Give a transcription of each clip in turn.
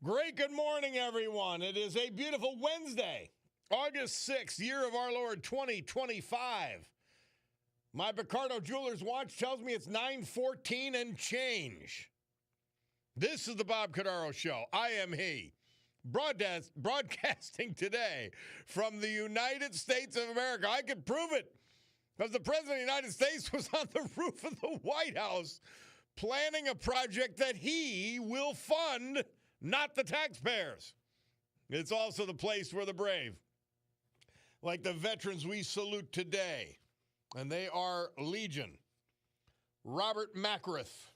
Great good morning, everyone. It is a beautiful Wednesday, August 6th, year of our Lord 2025. My Cordaro Jeweler's watch tells me it's 9:14 and change. This is the Bob Cordaro Show. I am he. Broadcasting today from the United States of America. I could prove it because the President of the United States was on the roof of the White House planning a project that he will fund, not the taxpayers. It's also the place where the brave, like the veterans we salute today, and they are Legion, Robert Macrith,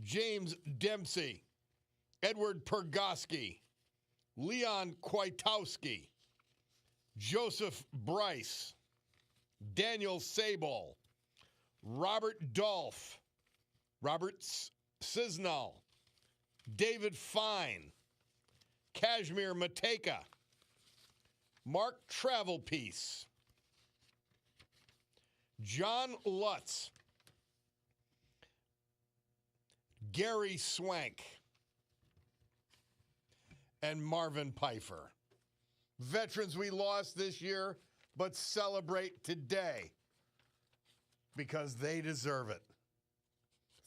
James Dempsey, Edward Pergoski, Leon Kwiatkowski, Joseph Bryce, Daniel Sable, Robert Dolph, Robert Cisnall, David Fine, Kashmir Mateka, Mark Travelpiece, John Lutz, Gary Swank, and Marvin Pfeiffer. Veterans we lost this year, but celebrate today because they deserve it.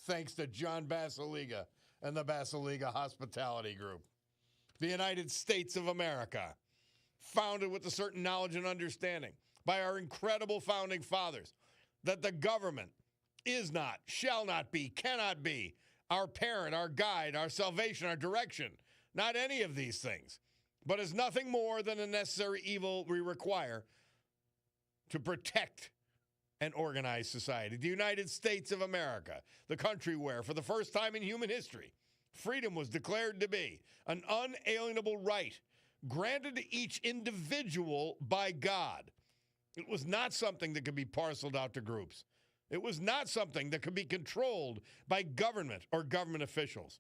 Thanks to John Basiliga and the Basiliga Hospitality Group. The United States of America, founded with a certain knowledge and understanding by our incredible founding fathers that the government is not, shall not be, cannot be our parent, our guide, our salvation, our direction. Not any of these things, but is nothing more than a necessary evil we require to protect and organize society. The United States of America, the country where, for the first time in human history, freedom was declared to be an unalienable right granted to each individual by God. It was not something that could be parceled out to groups. It was not something that could be controlled by government or government officials.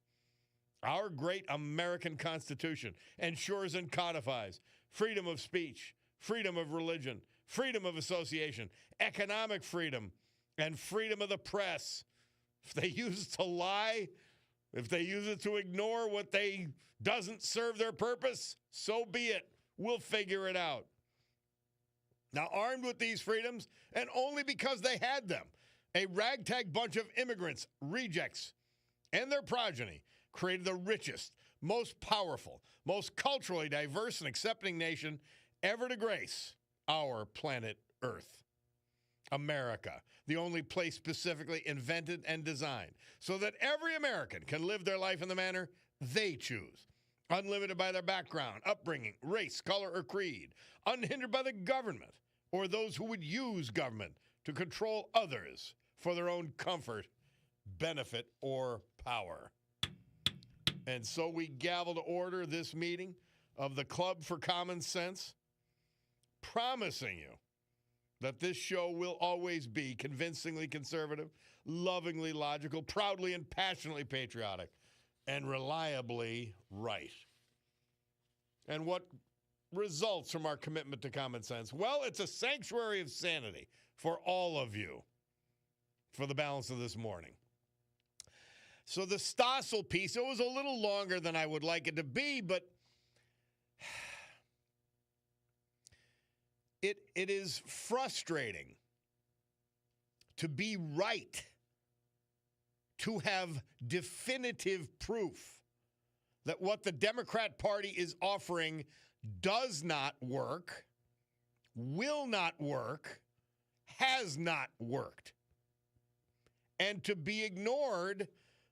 Our great American Constitution ensures and codifies freedom of speech, freedom of religion, freedom of association, economic freedom, and freedom of the press. If they use it to lie, if they use it to ignore what they doesn't serve their purpose, so be it. We'll figure it out. Now, armed with these freedoms, and only because they had them, a ragtag bunch of immigrants, rejects, and their progeny created the richest, most powerful, most culturally diverse and accepting nation ever to grace our planet Earth. America, the only place specifically invented and designed so that every American can live their life in the manner they choose, unlimited by their background, upbringing, race, color, or creed, unhindered by the government or those who would use government to control others for their own comfort, benefit, or power. And so we gavel to order this meeting of the Club for Common Sense, promising you that this show will always be convincingly conservative, lovingly logical, proudly and passionately patriotic, and reliably right. And what results from our commitment to common sense? Well, it's a sanctuary of sanity for all of you for the balance of this morning. So the Stossel piece, it was a little longer than I would like it to be, but it is frustrating to be right, to have definitive proof that what the Democrat Party is offering does not work, will not work, has not worked, and to be ignored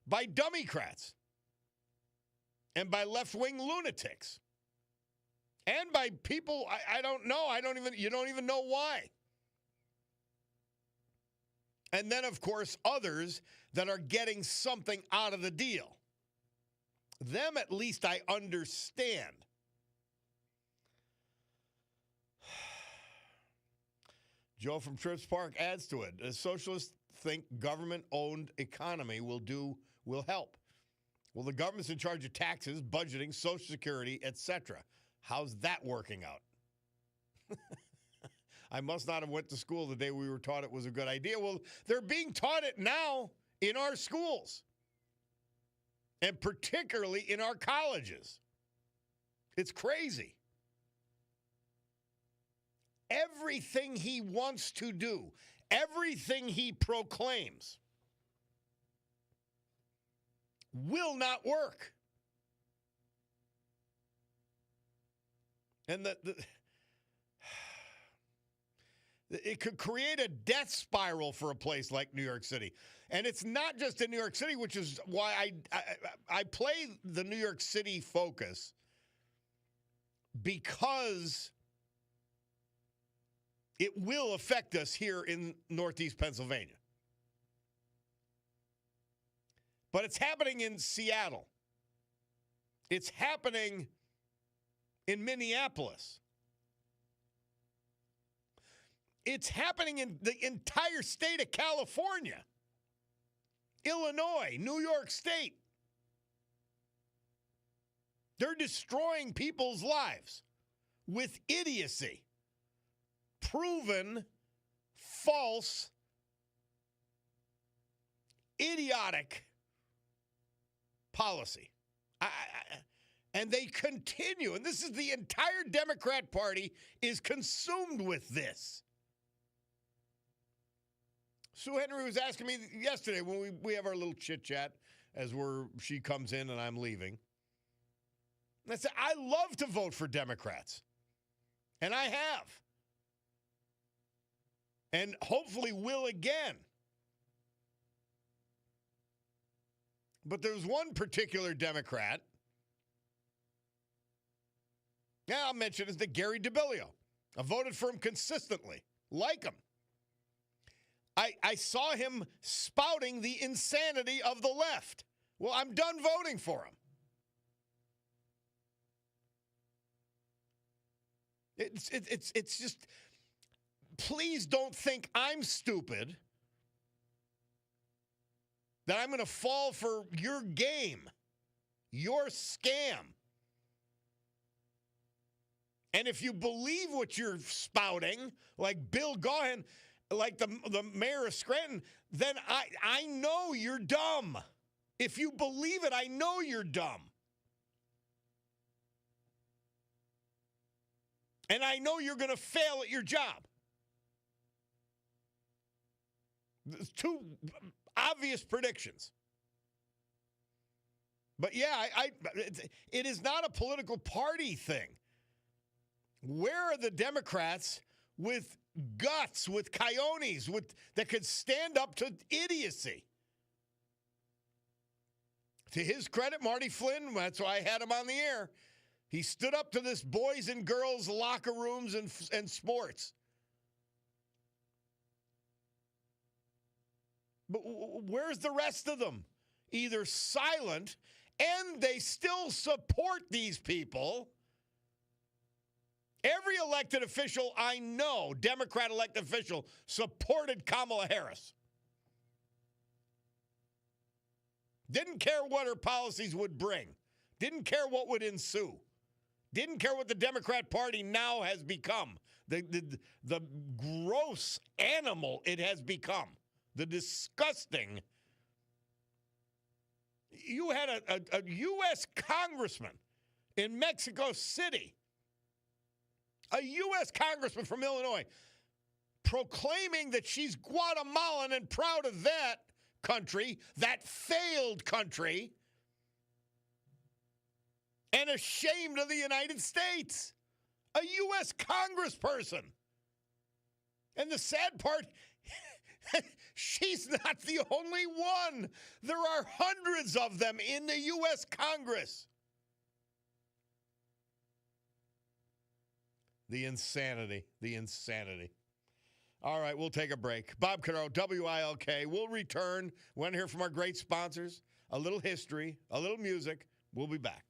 by dummycrats and by left-wing lunatics and by people I don't know. You don't even know why. And then, of course, others that are getting something out of the deal. Them, at least, I understand. Joe from Trips Park adds to it. The socialists think government-owned economy will help. Well, the government's in charge of taxes, budgeting, Social Security, etc. How's that working out? I must not have went to school the day we were taught it was a good idea. Well, they're being taught it now in our schools, and particularly in our colleges. It's crazy. Everything he wants to do, everything he proclaims will not work. And it could create a death spiral for a place like New York City. And it's not just in New York City, which is why I play the New York City focus, because it will affect us here in Northeast Pennsylvania. But it's happening in Seattle. It's happening in Minneapolis. It's happening in the entire state of California, Illinois, New York State. They're destroying people's lives with idiocy, proven false, idiotic policy. And they continue. And this is the entire Democrat Party is consumed with this. Sue Henry was asking me yesterday when we have our little chit-chat as she comes in and I'm leaving. And I said, I love to vote for Democrats. And I have. And hopefully will again. But there's one particular Democrat, I'll mention his name, Gary DeBillio. I voted for him consistently, like him. I saw him spouting the insanity of the left. Well, I'm done voting for him. It's just, please don't think I'm stupid, that I'm going to fall for your game, your scam. And if you believe what you're spouting, like Bill Gaughan, like the mayor of Scranton, then I know you're dumb. If you believe it, I know you're dumb. And I know you're going to fail at your job. There's two obvious predictions. But yeah, it is not a political party thing. Where are the Democrats with guts, with coyotes, that could stand up to idiocy? To his credit, Marty Flynn, that's why I had him on the air. He stood up to this boys and girls locker rooms and sports. But where's the rest of them? Either silent, and they still support these people. Every elected official I know, Democrat elected official, supported Kamala Harris. Didn't care what her policies would bring. Didn't care what would ensue. Didn't care what the Democrat Party now has become. The gross animal it has become. The disgusting. You had a U.S. congressman in Mexico City, a U.S. congressman from Illinois, proclaiming that she's Guatemalan and proud of that country, that failed country, and ashamed of the United States. A U.S. congressperson. And the sad part, she's not the only one. There are hundreds of them in the U.S. Congress. The insanity. The insanity. All right, we'll take a break. Bob Cordaro, WILK. We'll return. Want to hear from our great sponsors? A little history, a little music. We'll be back.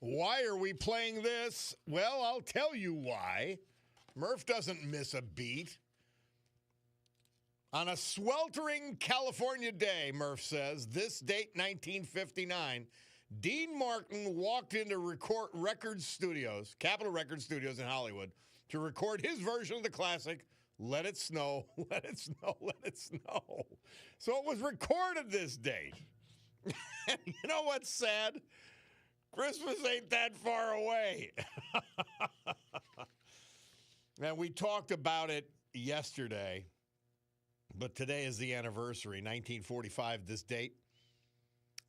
Why are we playing this? Well, I'll tell you why. Murph doesn't miss a beat. On a sweltering California day, Murph says, this date 1959, Dean Martin walked into record studios, Capitol Record Studios in Hollywood, to record his version of the classic, Let It Snow, Let It Snow, Let It Snow. So it was recorded this date. And you know what's sad? Christmas ain't that far away. And we talked about it yesterday, but today is the anniversary, 1945, this date.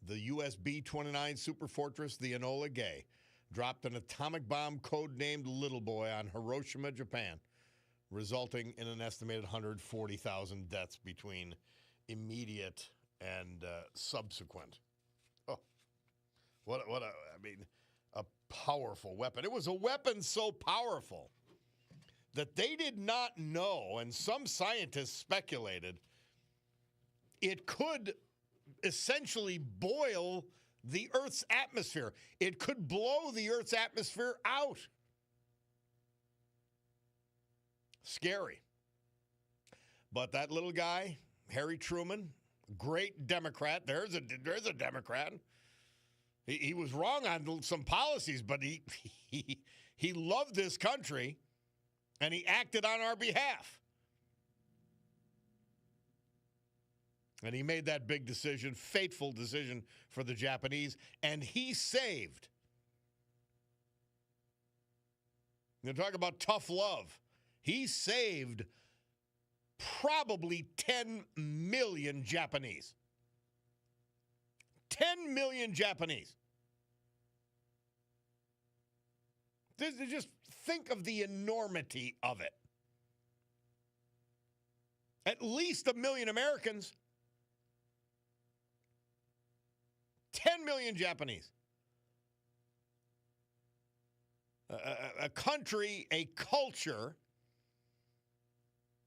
The U.S. B-29 superfortress, the Enola Gay, dropped an atomic bomb codenamed Little Boy on Hiroshima, Japan, resulting in an estimated 140,000 deaths between immediate and subsequent. Oh, a powerful weapon. It was a weapon so powerful that they did not know, and some scientists speculated, it could essentially boil the Earth's atmosphere. It could blow the Earth's atmosphere out. Scary. But that little guy, Harry Truman, great Democrat. There's a Democrat. He was wrong on some policies, but he loved this country, and he acted on our behalf. And he made that big decision, fateful decision for the Japanese, and he saved. You talk about tough love. He saved probably 10 million Japanese. 10 million Japanese. Just think of the enormity of it. At least 1 million Americans. 10 million Japanese. A country, a culture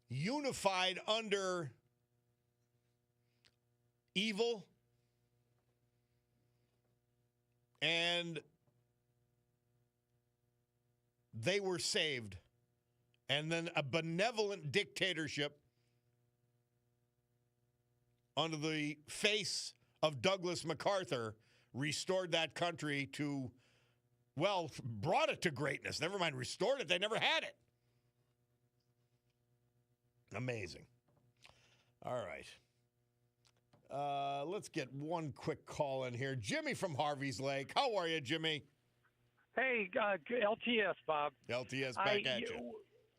unified under evil and they were saved. And then a benevolent dictatorship under the face of Douglas MacArthur restored that country to, well, brought it to greatness. Never mind restored it. They never had it. Amazing. All right. Let's get one quick call in here. Jimmy from Harvey's Lake. How are you, Jimmy? Hey, LTS, Bob. LTS back at you.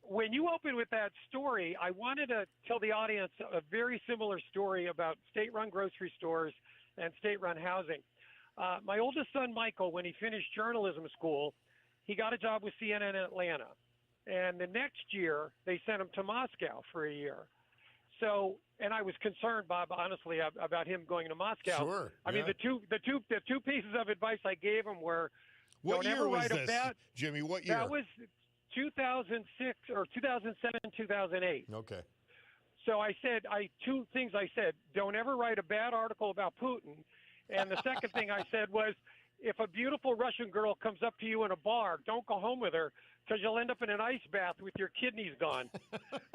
When you opened with that story, I wanted to tell the audience a very similar story about state-run grocery stores and state-run housing. My oldest son, Michael, when he finished journalism school, he got a job with CNN in Atlanta. And the next year, they sent him to Moscow for a year. So, and I was concerned, Bob, honestly, about him going to Moscow. Sure. I mean, the two pieces of advice I gave him were, what year was this, Jimmy? What year? That was 2006 or 2007, 2008. Okay. So I said, two things I said. Don't ever write a bad article about Putin. And the second thing I said was, if a beautiful Russian girl comes up to you in a bar, don't go home with her because you'll end up in an ice bath with your kidneys gone.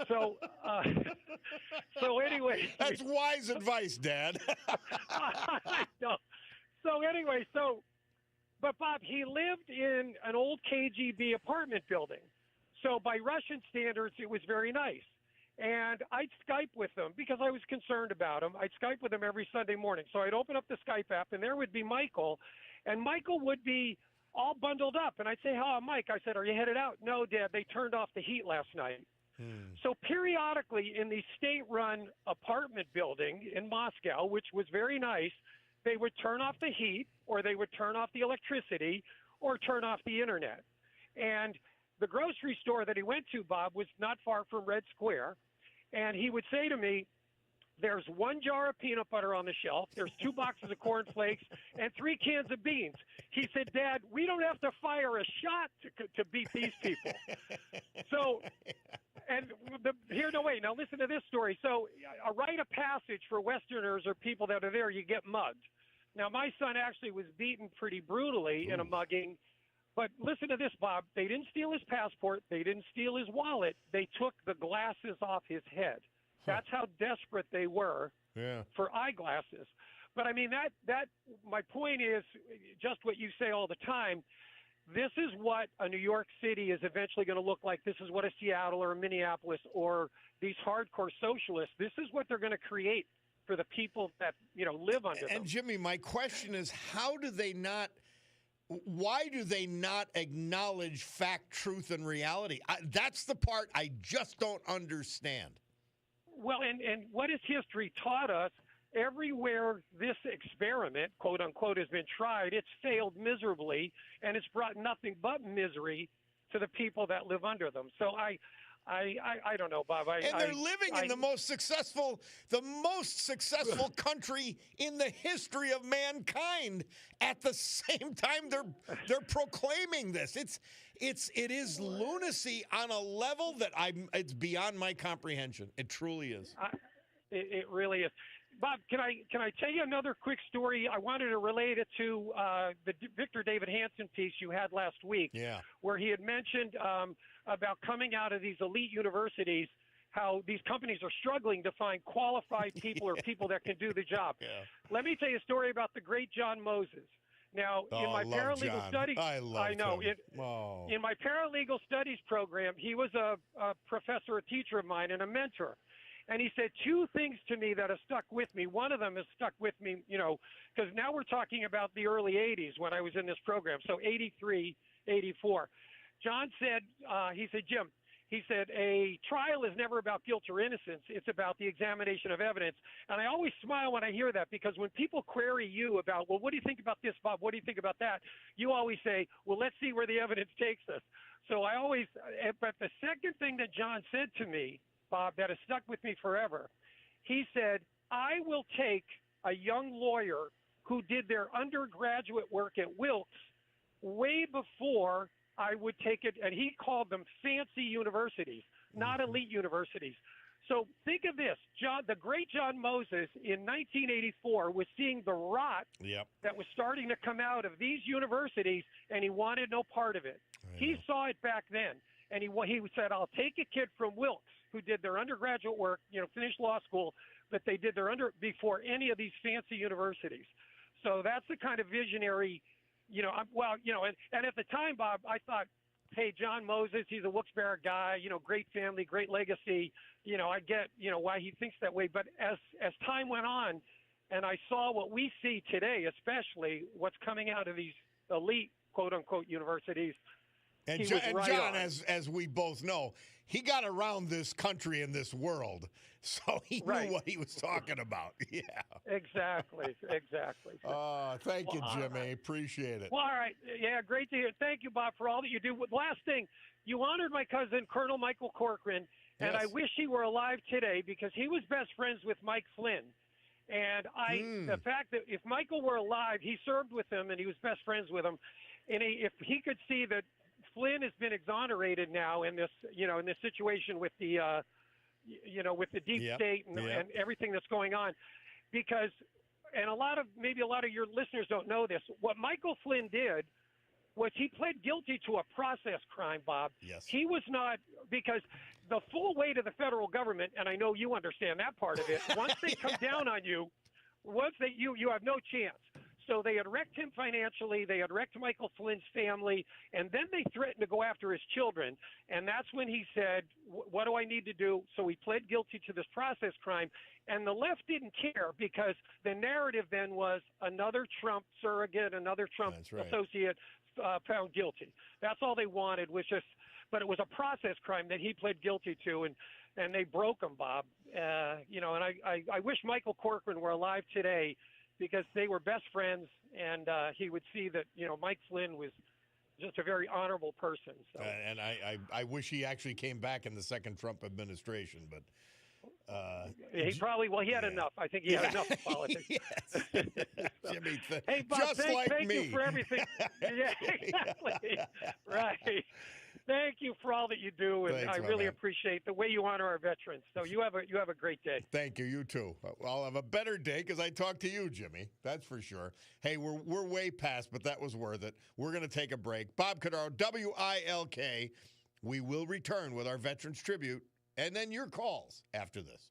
So anyway. That's wise advice, Dad. I know. So anyway, but Bob, he lived in an old KGB apartment building. So by Russian standards, it was very nice. And I'd Skype with them because I was concerned about him. I'd Skype with him every Sunday morning. So I'd open up the Skype app, and there would be Michael. And Michael would be all bundled up. And I'd say, "Oh, Mike," I said, "are you headed out?" "No, Dad, they turned off the heat last night." So periodically in the state-run apartment building in Moscow, which was very nice, they would turn off the heat, or they would turn off the electricity, or turn off the internet. And the grocery store that he went to, Bob, was not far from Red Square. And he would say to me, "There's one jar of peanut butter on the shelf, there's 2 boxes of cornflakes, and 3 cans of beans." He said, "Dad, we don't have to fire a shot to beat these people." So, and now listen to this story. So a rite of passage for Westerners or people that are there, you get mugged. Now, my son actually was beaten pretty brutally in a mugging. But listen to this, Bob. They didn't steal his passport. They didn't steal his wallet. They took the glasses off his head. That's how desperate they were for eyeglasses. But I mean, that my point is just what you say all the time. This is what a New York City is eventually going to look like. This is what a Seattle or a Minneapolis or these hardcore socialists, this is what they're going to create for the people that, live under them. And Jimmy, my question is, why do they not acknowledge fact, truth, and reality? That's the part I just don't understand. Well, and what has history taught us? Everywhere this experiment, quote unquote, has been tried, it's failed miserably, and it's brought nothing but misery to the people that live under them. So I don't know, Bob. They're living in the most successful country in the history of mankind. At the same time, they're proclaiming this. It is lunacy on a level that it's beyond my comprehension. It truly is. It really is. Bob, can I tell you another quick story? I wanted to relate it to the Victor David Hanson piece you had last week, where he had mentioned about coming out of these elite universities, how these companies are struggling to find qualified people or people that can do the job. Let me tell you a story about the great John Moses. Now, in my paralegal studies, in my paralegal studies program, he was a professor, a teacher of mine, and a mentor. And he said two things to me that have stuck with me. One of them has stuck with me, because now we're talking about the early 80s when I was in this program, so 83, 84. John said, Jim, he said, a trial is never about guilt or innocence. It's about the examination of evidence. And I always smile when I hear that, because when people query you about, well, what do you think about this, Bob? What do you think about that? You always say, well, let's see where the evidence takes us. So but the second thing that John said to me, Bob, that has stuck with me forever, he said, I will take a young lawyer who did their undergraduate work at WILK way before I would take it, and he called them fancy universities, not elite universities. So think of this. The great John Moses in 1984 was seeing the rot that was starting to come out of these universities, and he wanted no part of it. He saw it back then, and he said, I'll take a kid from Wilkes who did their undergraduate work, finished law school, but they did their before any of these fancy universities. So that's the kind of visionary, and at the time, Bob, I thought, hey, John Moses, he's a Wilkes-Barre guy, great family, great legacy. I get, why he thinks that way. But as time went on, and I saw what we see today, especially what's coming out of these elite, quote unquote, universities. And John, as we both know, he got around this country and this world, so he knew what he was talking about. Yeah. Exactly. Thank you, Jimmy. Right. Appreciate it. Well, all right. Yeah, great to hear. Thank you, Bob, for all that you do. Last thing, you honored my cousin, Colonel Michael Corcoran, and I wish he were alive today, because he was best friends with Mike Flynn. And the fact that if Michael were alive, he served with him and he was best friends with him. And if he could see that Flynn has been exonerated now in this, in this situation with the, with the deep state and everything that's going on, because, and maybe a lot of your listeners don't know this. What Michael Flynn did was he pled guilty to a process crime, Bob. Yes. He was not, because the full weight of the federal government, and I know you understand that part of it, once they come down on you, you have no chance. So they had wrecked him financially, they had wrecked Michael Flynn's family, and then they threatened to go after his children. And that's when he said, what do I need to do? So he pled guilty to this process crime. And the left didn't care, because the narrative then was another Trump surrogate, another Trump associate found guilty. That's all they wanted, but it was a process crime that he pled guilty to, and they broke him, Bob. And I wish Michael Corcoran were alive today, because they were best friends, and he would see that, Mike Flynn was just a very honorable person. So. And I wish he actually came back in the second Trump administration, but... he had enough. I think he had enough in politics. Yes. Jimmy, Hey, Bob, just like thank me. you for everything. Yeah, exactly. Right. Thank you for all that you do, and Thanks, I my really man. appreciate the way you honor our veterans. So you have a great day. Thank you. You too. I'll have a better day because I talked to you, Jimmy. That's for sure. Hey, we're way past, but that was worth it. We're going to take a break. Bob Cordaro, WILK. We will return with our Veterans Tribute and then your calls after this.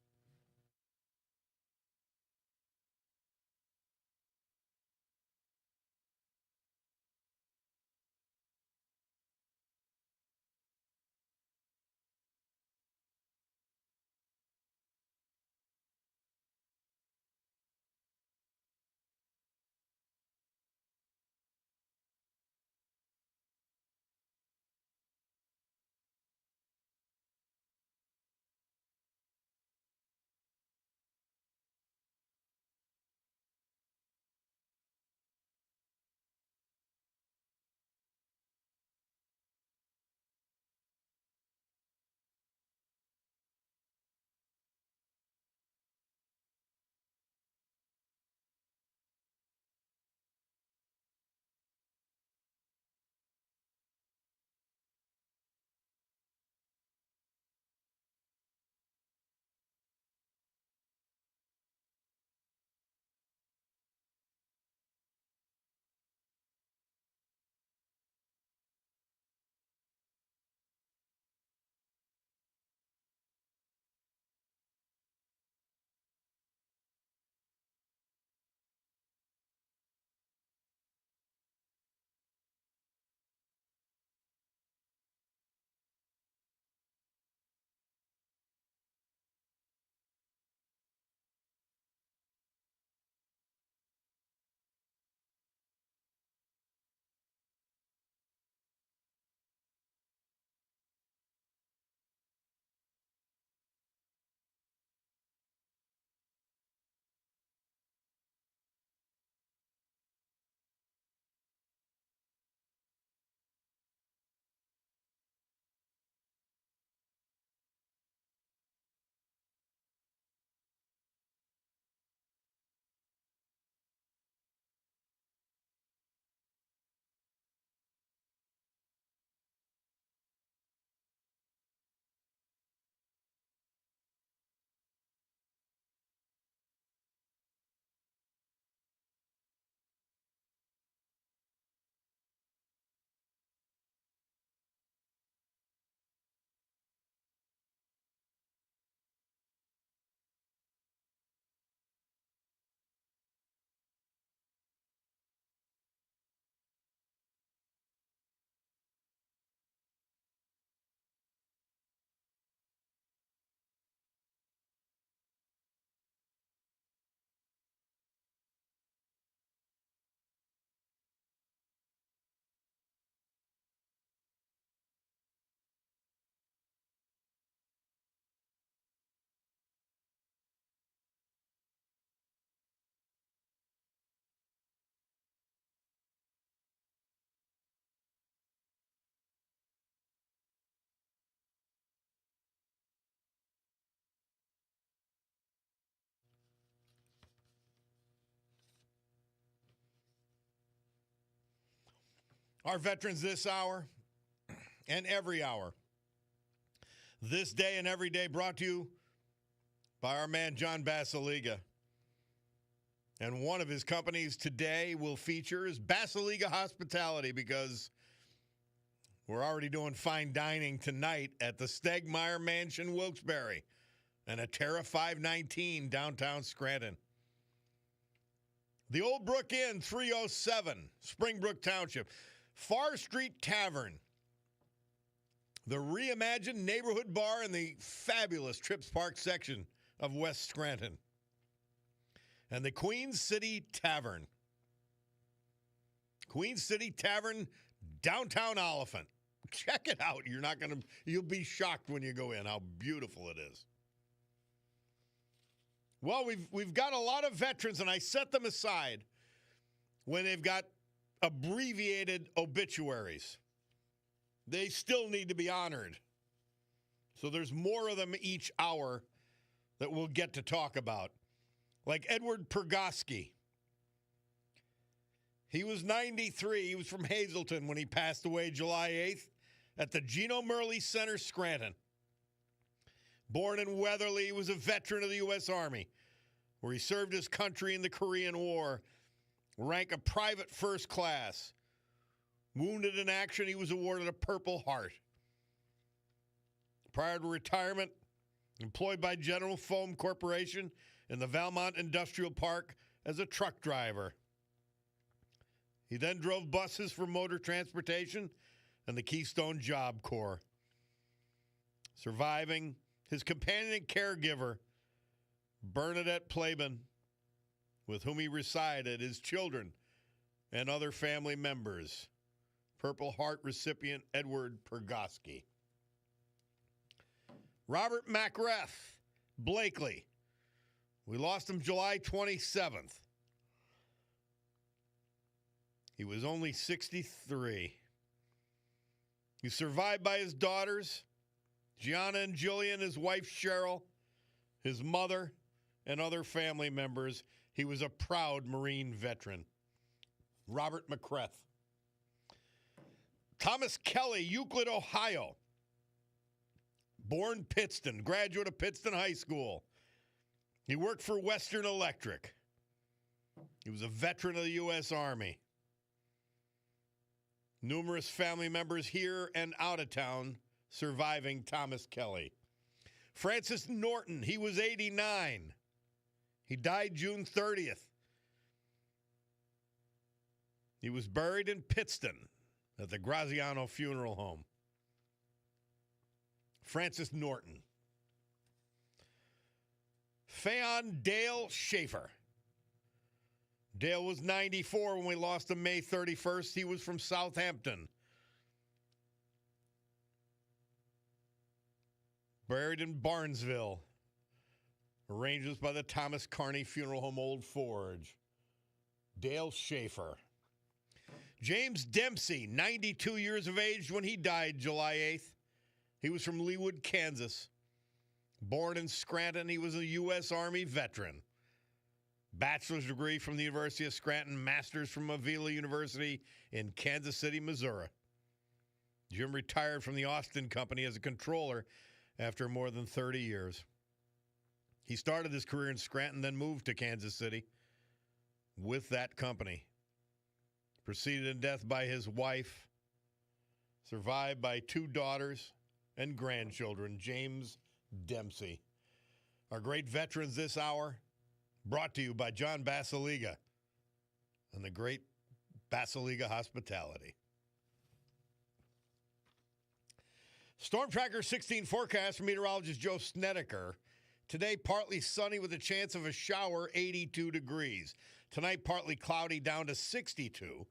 Our veterans this hour and every hour. This day and every day brought to you by our man John Basiliga. And one of his companies today will feature is Basiliga Hospitality because we're already doing fine dining tonight at the Stegmeyer Mansion, Wilkes-Barre, and a Terra 519 downtown Scranton. The Old Brook Inn, 307, Springbrook Township. Far Street Tavern, the reimagined neighborhood bar in the fabulous Trips Park section of West Scranton. And the Queen City Tavern. Queen City Tavern, downtown Oliphant. Check it out. You'll be shocked when you go in how beautiful it is. Well, we've got a lot of veterans, and I set them aside when they've got abbreviated obituaries. They still need to be honored. So there's more of them each hour that we'll get to talk about. Like Edward Pergoski, He was 93. He was from Hazleton when he passed away July 8th at the Geno Murley Center, Scranton. Born in Weatherly, he was a veteran of the U.S. Army, where he served his country in the Korean War, rank of private first class. Wounded in action, he was awarded a Purple Heart. Prior to retirement, employed by General Foam Corporation in the Valmont Industrial Park as a truck driver. He then drove buses for motor transportation and the Keystone Job Corps. Surviving his companion and caregiver, Bernadette Plaben, with whom he resided, his children, and other family members. Purple Heart recipient Edward Pergoski. Robert MacReth Blakely. We lost him July 27th. He was only 63. He's survived by his daughters, Gianna and Jillian, his wife Cheryl, his mother, and other family members. He was a proud Marine veteran. Robert MacReth. Thomas Kelly, Euclid, Ohio. Born Pittston, graduate of Pittston High School. He worked for Western Electric. He was a veteran of the U.S. Army. Numerous family members here and out of town surviving Thomas Kelly. Francis Norton, he was 89. He died June 30th. He was buried in Pittston at the Graziano Funeral Home. Francis Norton. Fayon Dale Schaefer. Dale was 94 when we lost him May 31st. He was from Southampton. Buried in Barnesville. Arrangements by the Thomas Carney Funeral Home, Old Forge. Dale Schaefer. James Dempsey, 92 years of age when he died July 8th. He was from Leawood, Kansas. Born in Scranton, he was a U.S. Army veteran. Bachelor's degree from the University of Scranton, master's from Avila University in Kansas City, Missouri. Jim retired from the Austin Company as a controller after more than 30 years. He started his career in Scranton, then moved to Kansas City with that company. Preceded in death by his wife, survived by 2 daughters and grandchildren, James Dempsey. Our great veterans this hour, brought to you by John Basiliga and the great Basiliga Hospitality. Storm Tracker 16 forecast from meteorologist Joe Snedeker. Today, partly sunny with a chance of a shower, 82 degrees. Tonight, partly cloudy down to 62.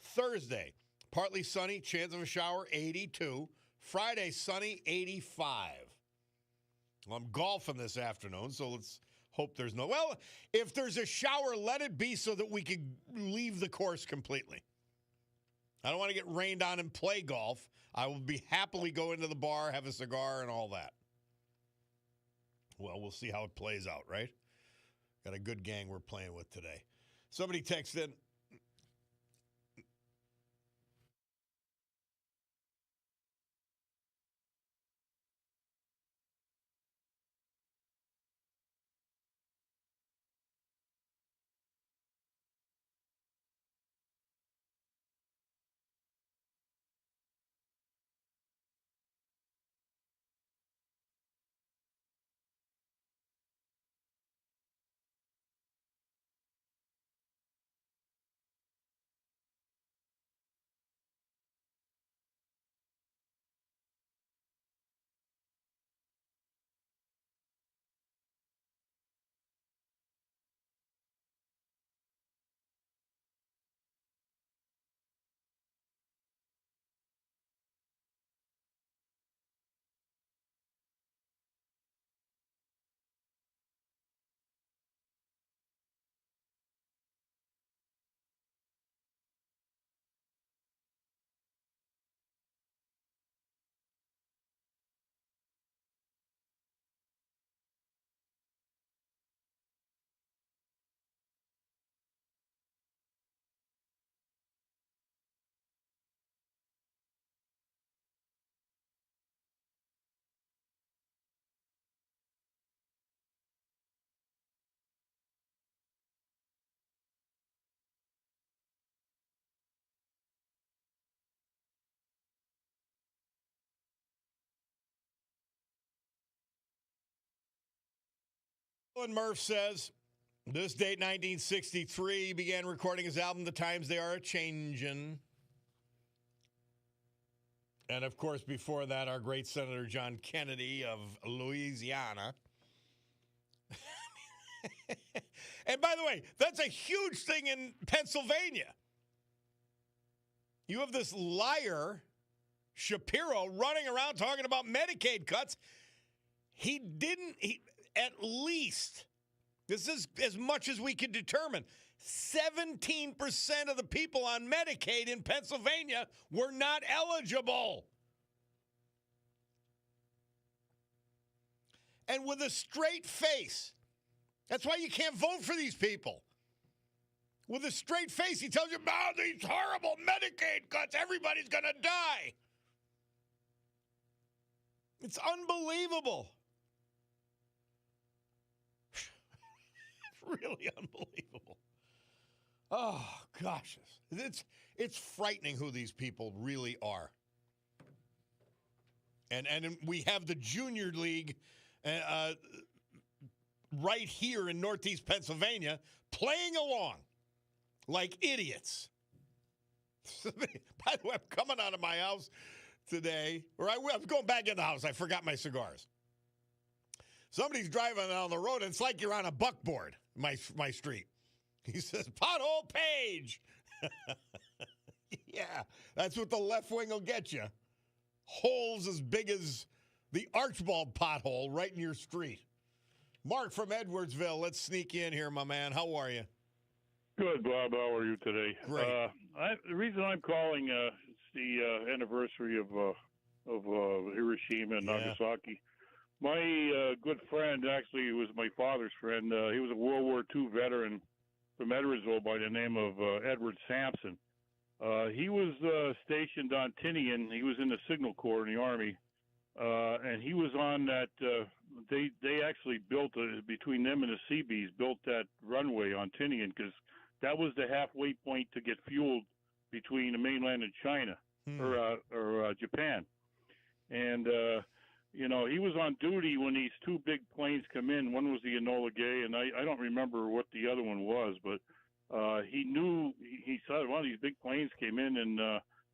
Thursday, partly sunny, chance of a shower, 82. Friday, sunny, 85. Well, I'm golfing this afternoon, so let's hope there's no. Well, if there's a shower, let it be so that we can leave the course completely. I don't want to get rained on and play golf. I will be happily go into the bar, have a cigar, and all that. Well, we'll see how it plays out, right? Got a good gang we're playing with today. Somebody texted in, And Murph says, this date, 1963, began recording his album, The Times They Are A-Changin'. And, of course, before that, our great Senator John Kennedy of Louisiana. And, by the way, that's a huge thing in Pennsylvania. You have this liar, Shapiro, running around talking about Medicaid cuts. At least, this is as much as we can determine, 17% of the people on Medicaid in Pennsylvania were not eligible. And with a straight face, that's why you can't vote for these people. With a straight face, he tells you about these horrible Medicaid cuts, everybody's going to die. It's unbelievable. Really unbelievable. Oh, gosh. It's frightening who these people really are. And we have the Junior League right here in Northeast Pennsylvania playing along like idiots. By the way, I'm coming out of my house today, or I was going back in the house. I forgot my cigars. Somebody's driving down the road, and it's like you're on a buckboard, my street. He says, pothole page. Yeah, that's what the left wing will get you. Holes as big as the Archibald pothole right in your street. Mark from Edwardsville, let's sneak in here, my man. How are you? Good, Bob. How are you today? Great. The reason I'm calling it's the anniversary of Hiroshima and Nagasaki. My good friend, actually, was my father's friend. He was a World War II veteran from Edwardsville by the name of Edward Sampson. He was stationed on Tinian. He was in the Signal Corps in the Army, and he was on that. They actually built between them and the Seabees built that runway on Tinian because that was the halfway point to get fueled between the mainland and China or Japan, and. He was on duty when these two big planes come in. One was the Enola Gay, and I don't remember what the other one was, but he saw one of these big planes came in, and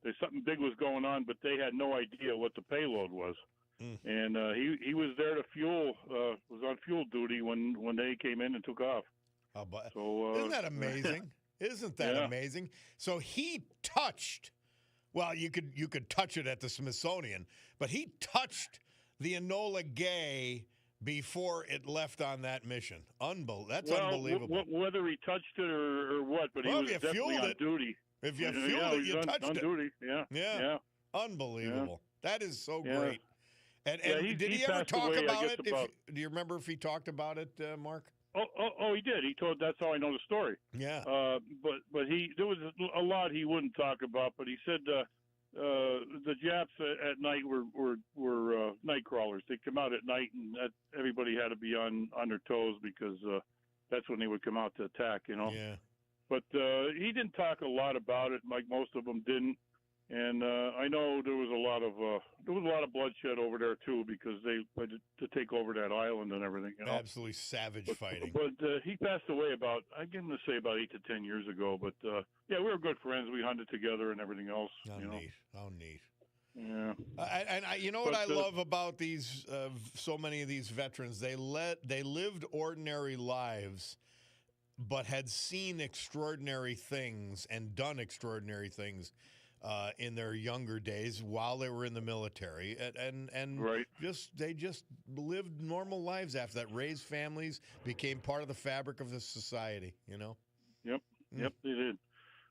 there's something big was going on, but they had no idea what the payload was. And he was there to was on fuel duty when they came in and took off. So, isn't that amazing? Isn't that amazing? So he touched, well, you could touch it at the Smithsonian, but he touched the Enola Gay before it left on that mission. That's unbelievable. Whether he touched it or what, but he was definitely on duty. If you fueled it, you touched on it. Duty. Yeah. Unbelievable. Yeah. That is so great. And did he ever talk about it? Do you remember if he talked about it, Mark? Oh, he did. He told. That's how I know the story. Yeah. But there was a lot he wouldn't talk about. But he said the Japs at night were night crawlers. They come out at night, and everybody had to be on their toes because that's when they would come out to attack. Yeah. But he didn't talk a lot about it, like most of them didn't. And I know there was a lot of bloodshed over there too because they had to take over that island and everything. Absolutely savage fighting. But he passed away I'm going to say about 8 to 10 years ago. But we were good friends. We hunted together and everything else. How neat. Yeah. And what I love about these so many of these veterans, they lived ordinary lives, but had seen extraordinary things and done extraordinary things in their younger days while they were in the military, and right. they just lived normal lives after that, raised families, became part of the fabric of the society. Yep, they did.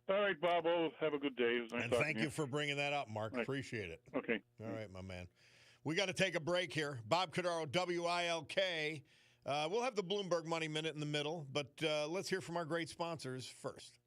All right, Bob. Have a good day. And thank you for bringing that up, Mark. Right. Appreciate it. Okay. All right, my man. We got to take a break here. Bob Cordaro, WILK. We'll have the Bloomberg Money Minute in the middle, but let's hear from our great sponsors first.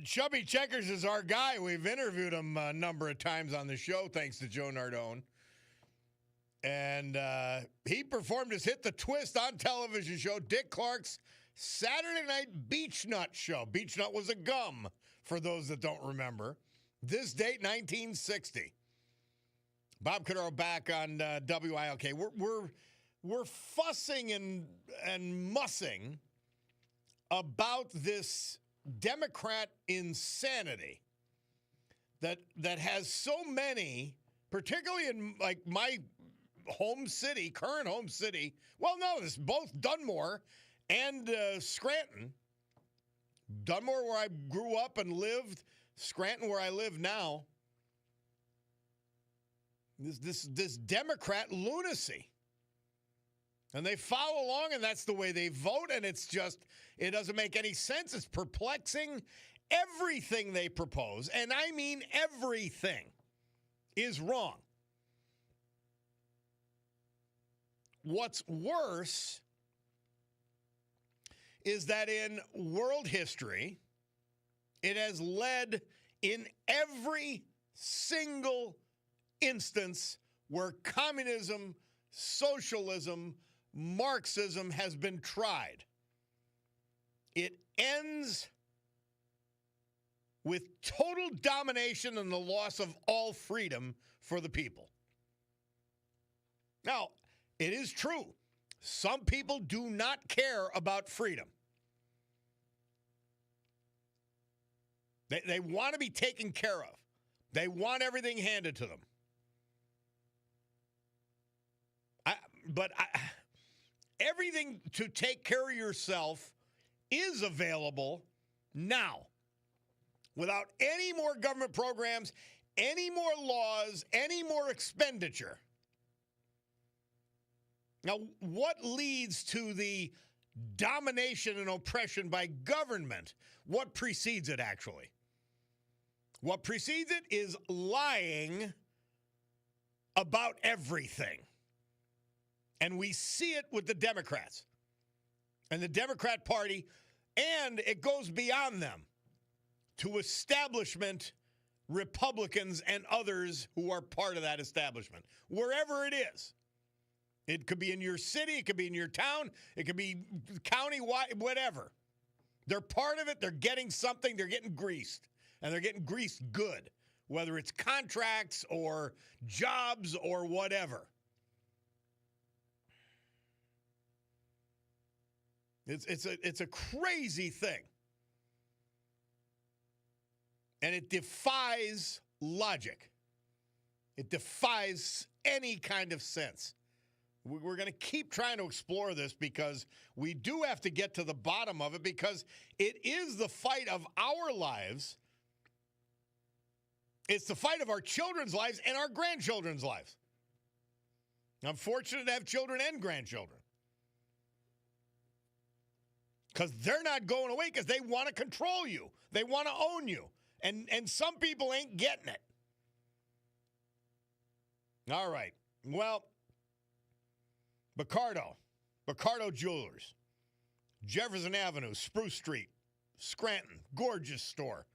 Chubby Checkers is our guy. We've interviewed him a number of times on the show, thanks to Joe Nardone. And he performed his Hit the Twist on television show, Dick Clark's Saturday Night Beach Nut Show. Beach Nut was a gum, for those that don't remember. This date, 1960. Bob Cordaro back on WILK. We're fussing and mussing about this Democrat insanity that has so many, particularly in like my home city, current home city. Well, no, this is both Dunmore and Scranton. Dunmore, where I grew up and lived, Scranton, where I live now. This Democrat lunacy. And they follow along, and that's the way they vote, and it's just, it doesn't make any sense. It's perplexing. Everything they propose, and I mean everything, is wrong. What's worse is that in world history, it has led in every single instance where communism, socialism, Marxism has been tried. It ends with total domination and the loss of all freedom for the people. Now, it is true. Some people do not care about freedom. They want to be taken care of. They want everything handed to them. Everything to take care of yourself is available now. Without any more government programs, any more laws, any more expenditure. Now, what leads to the domination and oppression by government? What precedes it, actually? What precedes it is lying about everything. And we see it with the Democrats and the Democrat Party, and it goes beyond them to establishment Republicans and others who are part of that establishment, wherever it is. It could be in your city, it could be in your town, it could be county-wide, whatever. They're part of it, they're getting something, they're getting greased, and they're getting greased good, whether it's contracts or jobs or whatever. It's a crazy thing. And it defies logic. It defies any kind of sense. We're going to keep trying to explore this because we do have to get to the bottom of it, because it is the fight of our lives. It's the fight of our children's lives and our grandchildren's lives. I'm fortunate to have children and grandchildren, because they're not going away because they want to control you. They want to own you. And some people ain't getting it. All right. Well, Picardo Jewelers, Jefferson Avenue, Spruce Street, Scranton, gorgeous store.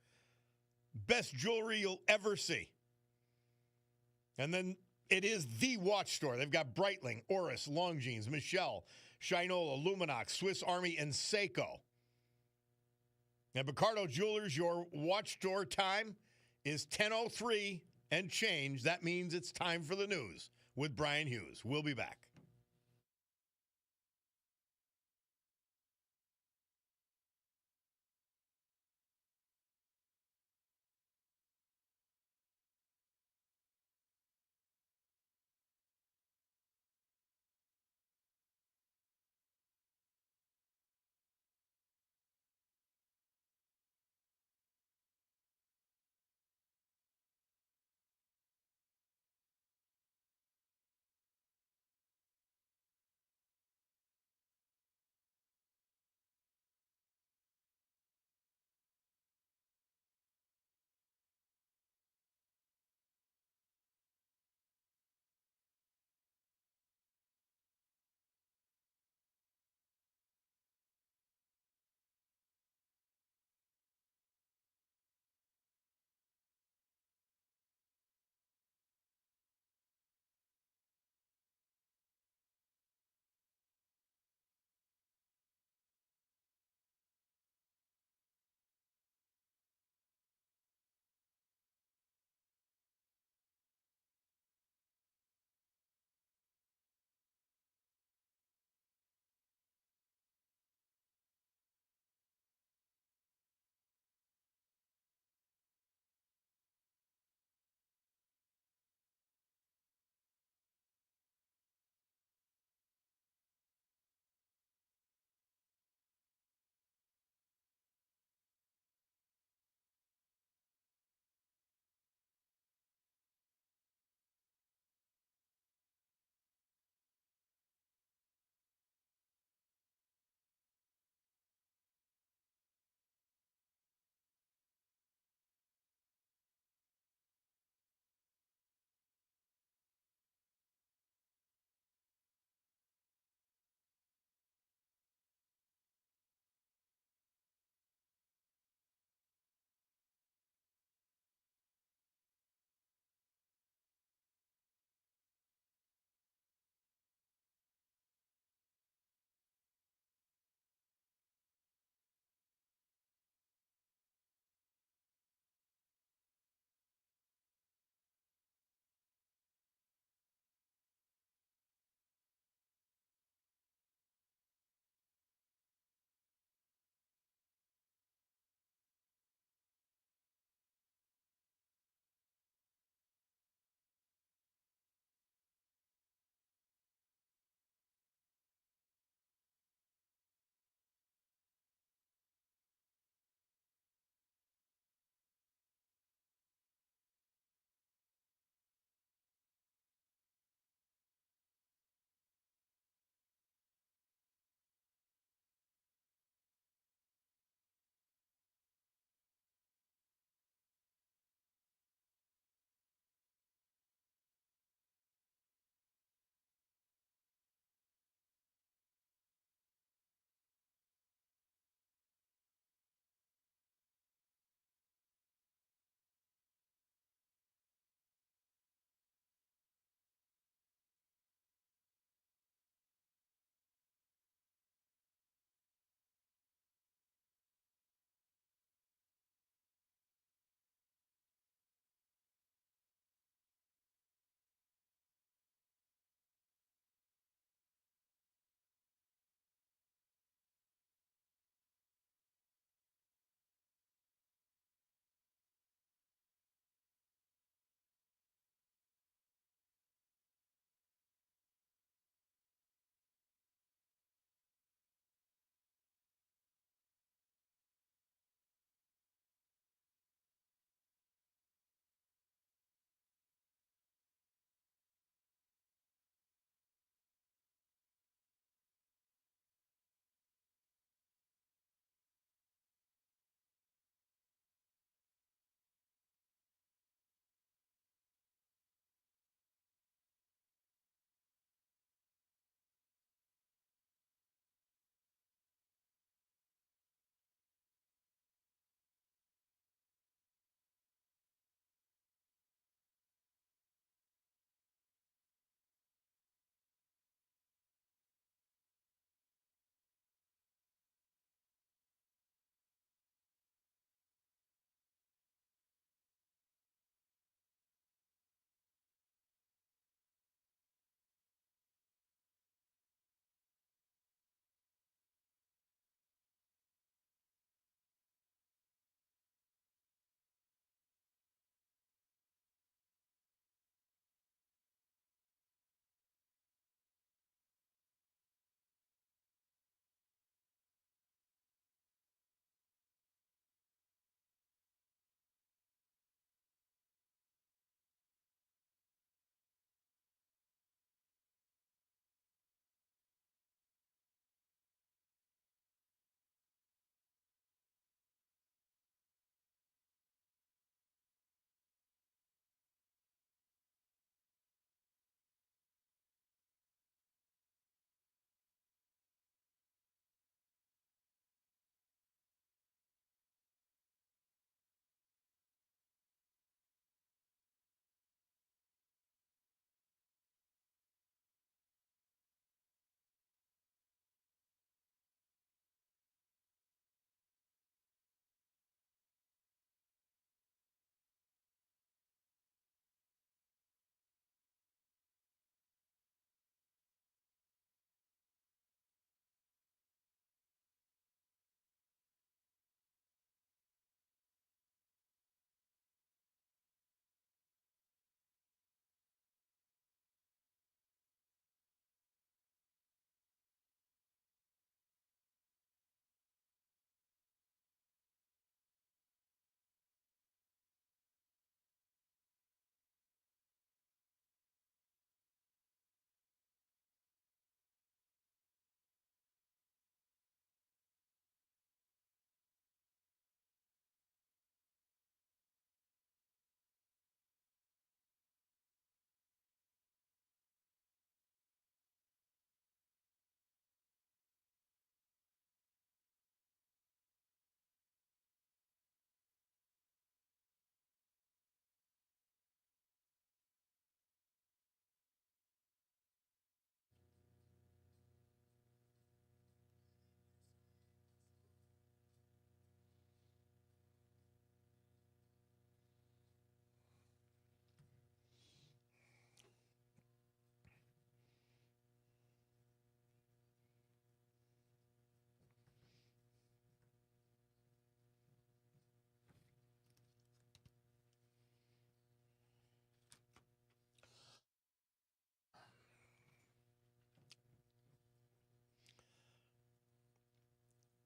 Best jewelry you'll ever see. And then it is the watch store. They've got Breitling, Oris, Longines, Michelle, Shinola, Luminox, Swiss Army, and Seiko. And Picardo Jewelers, your watch store time is 10:03 and change. That means it's time for the news with Brian Hughes. We'll be back.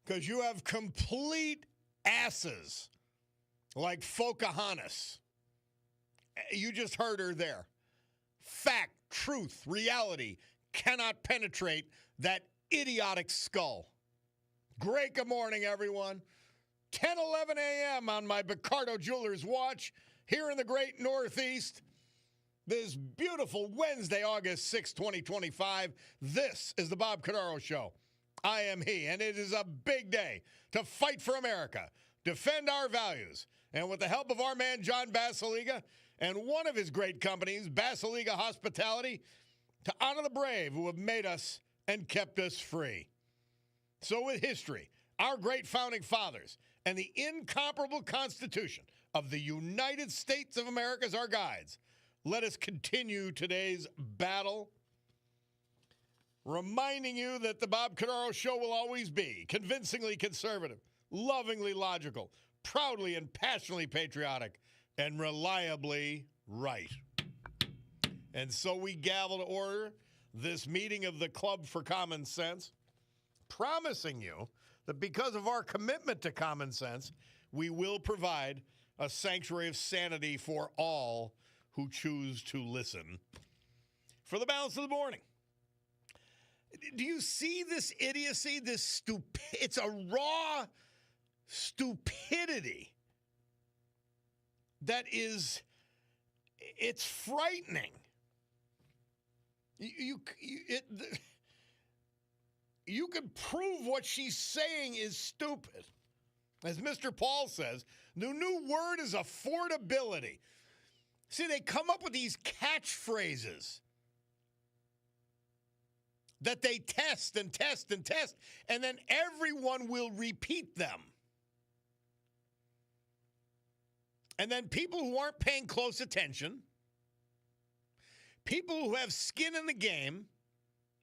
because you have complete asses like Pocahontas. You just heard her there. Fact, truth, reality cannot penetrate that idiotic skull. Great good morning, everyone. 10:11 a.m. on my Cordaro Jewelers watch here in the great Northeast. This beautiful Wednesday, August 6, 2025. This is the Bob Cordaro Show. I am he, and it is a big day to fight for America, defend our values, and with the help of our man, John Basiliga, and one of his great companies, Basiliga Hospitality, to honor the brave who have made us and kept us free. So with history, our great founding fathers, and the incomparable Constitution of the United States of America as our guides, let us continue today's battle, reminding you that the Bob Cordaro Show will always be convincingly conservative, lovingly logical, proudly and passionately patriotic, and reliably right. And so we gavel to order this meeting of the Club for Common Sense, promising you that because of our commitment to common sense, we will provide a sanctuary of sanity for all who choose to listen for the balance of the morning. Do you see this idiocy, this it's a raw stupidity that is, it's frightening. You can prove what she's saying is stupid. As Mr. Paul says, the new word is affordability. See, they come up with these catchphrases that they test and test and test, and then everyone will repeat them. And then people who aren't paying close attention, people who have skin in the game,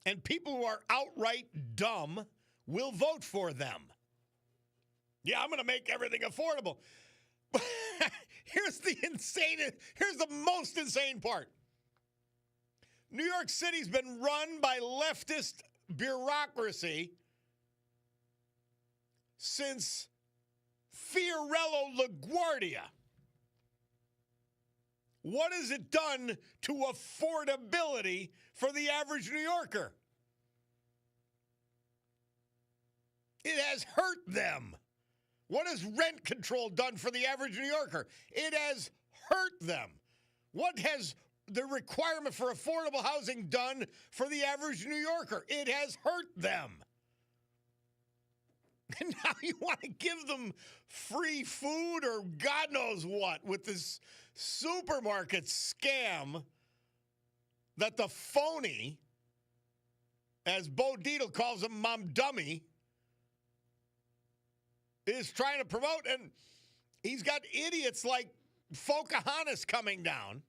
and people who are outright dumb will vote for them. Yeah, I'm going to make everything affordable. Here's the most insane part. New York City's been run by leftist bureaucracy since Fiorello LaGuardia. What has it done to affordability for the average New Yorker? It has hurt them. What has rent control done for the average New Yorker? It has hurt them. What has the requirement for affordable housing done for the average New Yorker? It has hurt them. And now you want to give them free food or God knows what with this supermarket scam that the phony, as Bo Dietl calls him, Mom Dummy, is trying to promote. And he's got idiots like Pocahontas coming down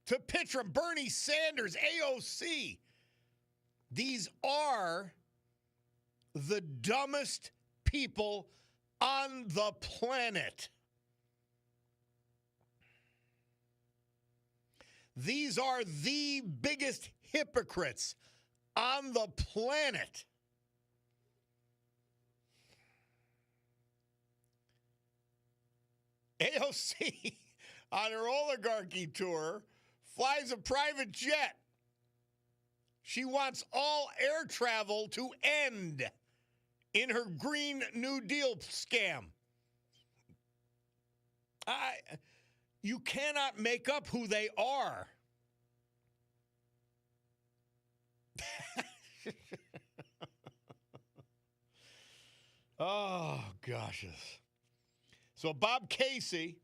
to pitch from Bernie Sanders, AOC. These are the dumbest people on the planet. These are the biggest hypocrites on the planet. AOC on her oligarchy tour flies a private jet. She wants all air travel to end in her Green New Deal scam. You cannot make up who they are. Oh, gosh. So Bob Casey,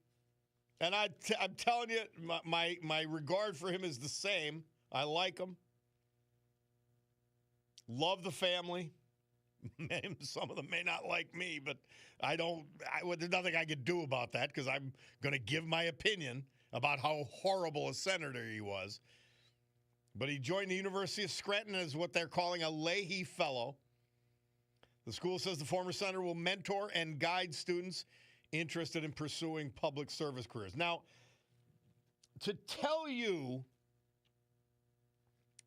and I'm telling you, my regard for him is the same. I like him. Love the family. Some of them may not like me, but there's nothing I could do about that because I'm going to give my opinion about how horrible a senator he was. But he joined the University of Scranton as what they're calling a Leahy Fellow. The school says the former senator will mentor and guide students interested in pursuing public service careers. Now, to tell you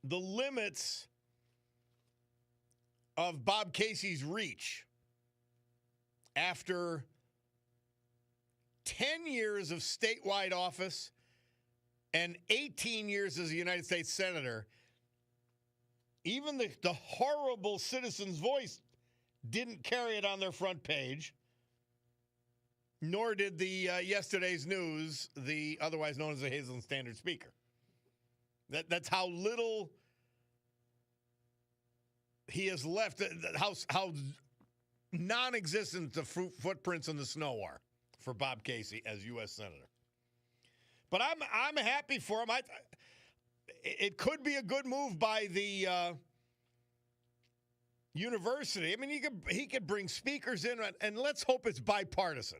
the limits of Bob Casey's reach after 10 years of statewide office and 18 years as a United States Senator, even the horrible Citizen's Voice didn't carry it on their front page, nor did the yesterday's news, the otherwise known as the Hazelton Standard Speaker. That's how little he has left, how non-existent the footprints in the snow are for Bob Casey as U.S. Senator. But I'm happy for him. It could be a good move by the university. I mean, he could bring speakers in, and let's hope it's bipartisan.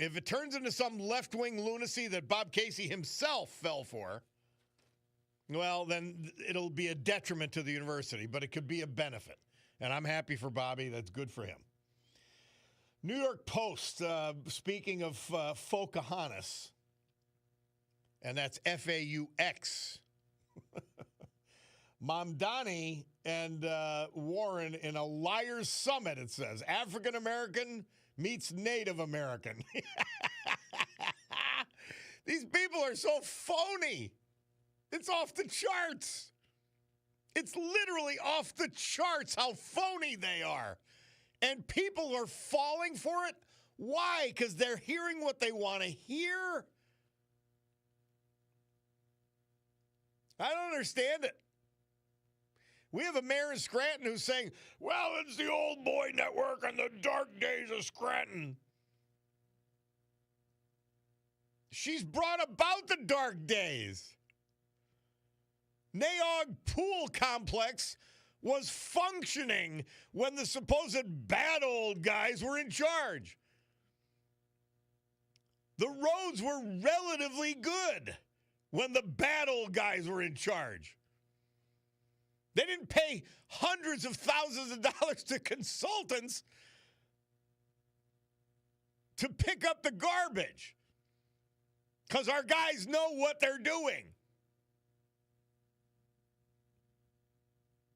If it turns into some left-wing lunacy that Bob Casey himself fell for, well, then it'll be a detriment to the university, but it could be a benefit. And I'm happy for Bobby. That's good for him. New York Post, speaking of Pocahontas, and that's F-A-U-X. Mamdani and Warren in a liar's summit, it says. African-American meets Native American. These people are so phony. It's off the charts. It's literally off the charts how phony they are. And people are falling for it. Why? Because they're hearing what they want to hear. I don't understand it. We have a mayor in Scranton who's saying, well, it's the old boy network and the dark days of Scranton. She's brought about the dark days. Naog Pool Complex was functioning when the supposed bad old guys were in charge. The roads were relatively good when the bad old guys were in charge. They didn't pay hundreds of thousands of dollars to consultants to pick up the garbage because our guys know what they're doing.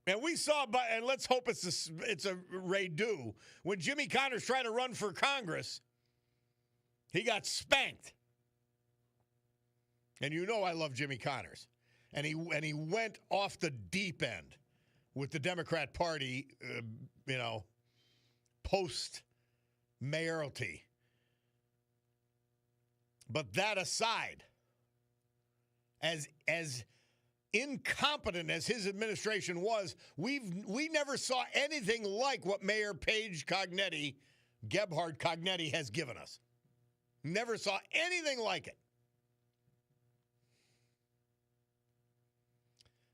And we saw, and let's hope it's a redo. When Jimmy Connors tried to run for Congress, he got spanked. And you know I love Jimmy Connors. And he went off the deep end with the Democrat Party, post-mayoralty. But that aside, as incompetent as his administration was, we never saw anything like what Mayor Gebhard Cognetti has given us. Never saw anything like it.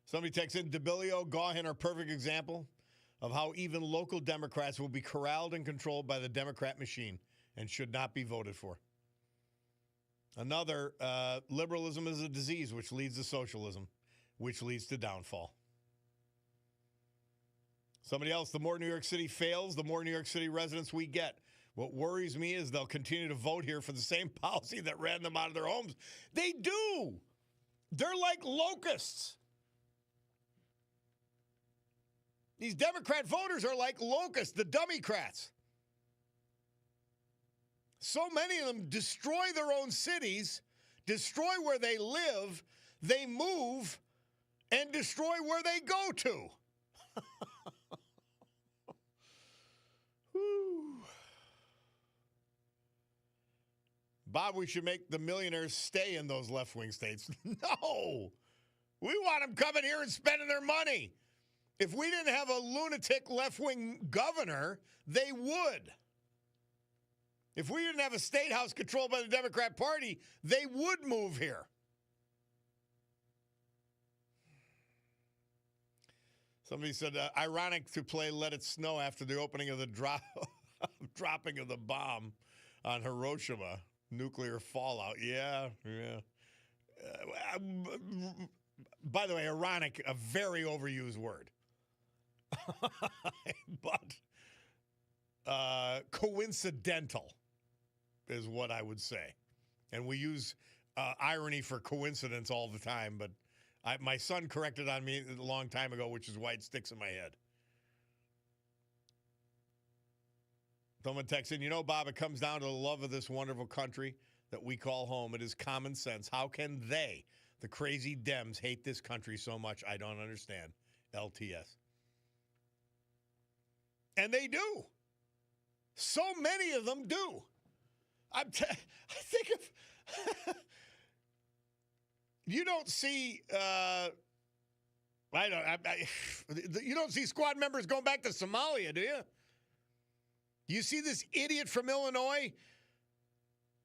Somebody texts in, DeBilio, Gaughan are a perfect example of how even local Democrats will be corralled and controlled by the Democrat machine and should not be voted for. Another, liberalism is a disease which leads to socialism, which leads to downfall. Somebody else, the more New York City fails, the more New York City residents we get. What worries me is they'll continue to vote here for the same policy that ran them out of their homes. They do. They're like locusts. These Democrat voters are like locusts, the Dummycrats. So many of them destroy their own cities, destroy where they live, they move, and destroy where they go to. Bob, we should make the millionaires stay in those left-wing states. No! We want them coming here and spending their money. If we didn't have a lunatic left-wing governor, they would. If we didn't have a state house controlled by the Democrat Party, they would move here. Somebody said, ironic to play Let It Snow after the opening of the dropping of the bomb on Hiroshima. Nuclear fallout. Yeah. By the way, ironic, a very overused word. But coincidental is what I would say. And we use irony for coincidence all the time, but My son corrected on me a long time ago, which is why it sticks in my head. Someone texted, Bob, it comes down to the love of this wonderful country that we call home. It is common sense. How can they, the crazy Dems, hate this country so much? I don't understand. LTS. And they do. So many of them do. I think of you don't see you don't see squad members going back to Somalia, do you? You see this idiot from Illinois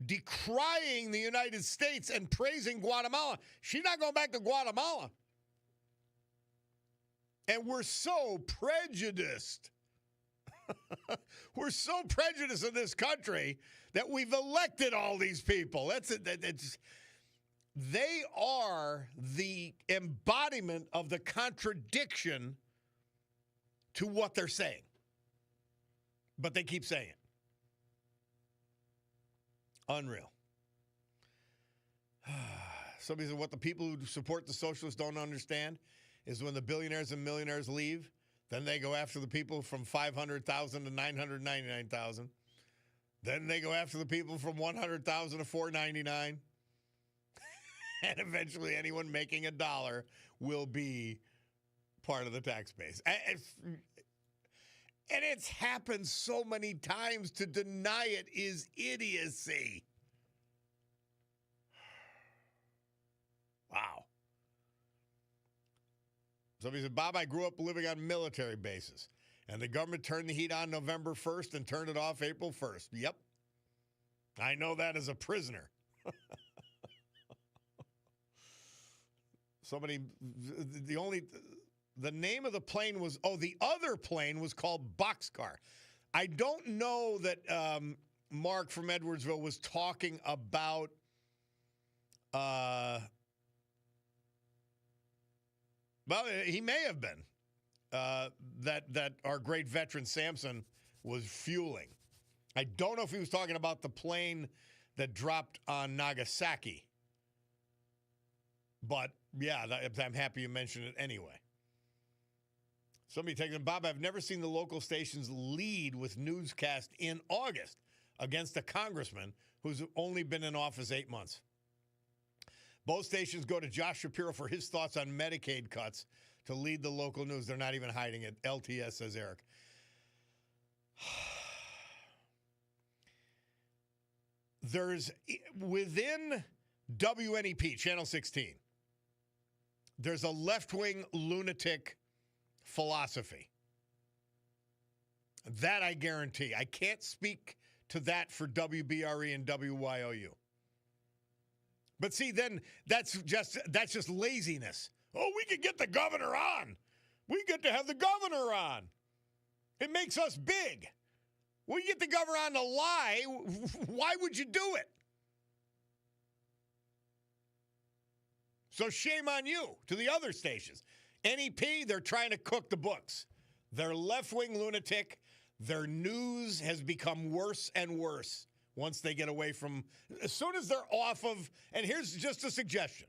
decrying the United States and praising Guatemala. She's not going back to Guatemala. And we're so prejudiced. We're so prejudiced in this country that we've elected all these people. They are the embodiment of the contradiction to what they're saying. But they keep saying it. Unreal. Somebody said what the people who support the socialists don't understand is when the billionaires and millionaires leave, then they go after the people from 500,000 to 999,000. Then they go after the people from 100,000 to 499. And eventually anyone making $1 will be part of the tax base. And it's happened so many times. To deny it is idiocy. Wow. Somebody said, Bob, I grew up living on military bases, and the government turned the heat on November 1st and turned it off April 1st. Yep. I know that as a prisoner. The name of the plane was, the other plane was called Boxcar. I don't know that Mark from Edwardsville was talking about well, he may have been that our great veteran Samson was fueling. I don't know if he was talking about the plane that dropped on Nagasaki. But, yeah, I'm happy you mentioned it anyway. Somebody texted, Bob, I've never seen the local stations lead with newscast in August against a congressman who's only been in office 8 months. Both stations go to Josh Shapiro for his thoughts on Medicaid cuts to lead the local news. They're not even hiding it. LTS, says Eric. There's, within WNEP, Channel 16, there's a left-wing lunatic philosophy. That I guarantee. I can't speak to that for WBRE and WYOU. But see, then that's just laziness. Oh, we could get the governor on. We get to have the governor on. It makes us big. We get the governor on to lie. Why would you do it? So shame on you to the other stations. NEP, they're trying to cook the books. They're left-wing lunatic. Their news has become worse and worse once they get away from, as soon as they're off of, and here's just a suggestion.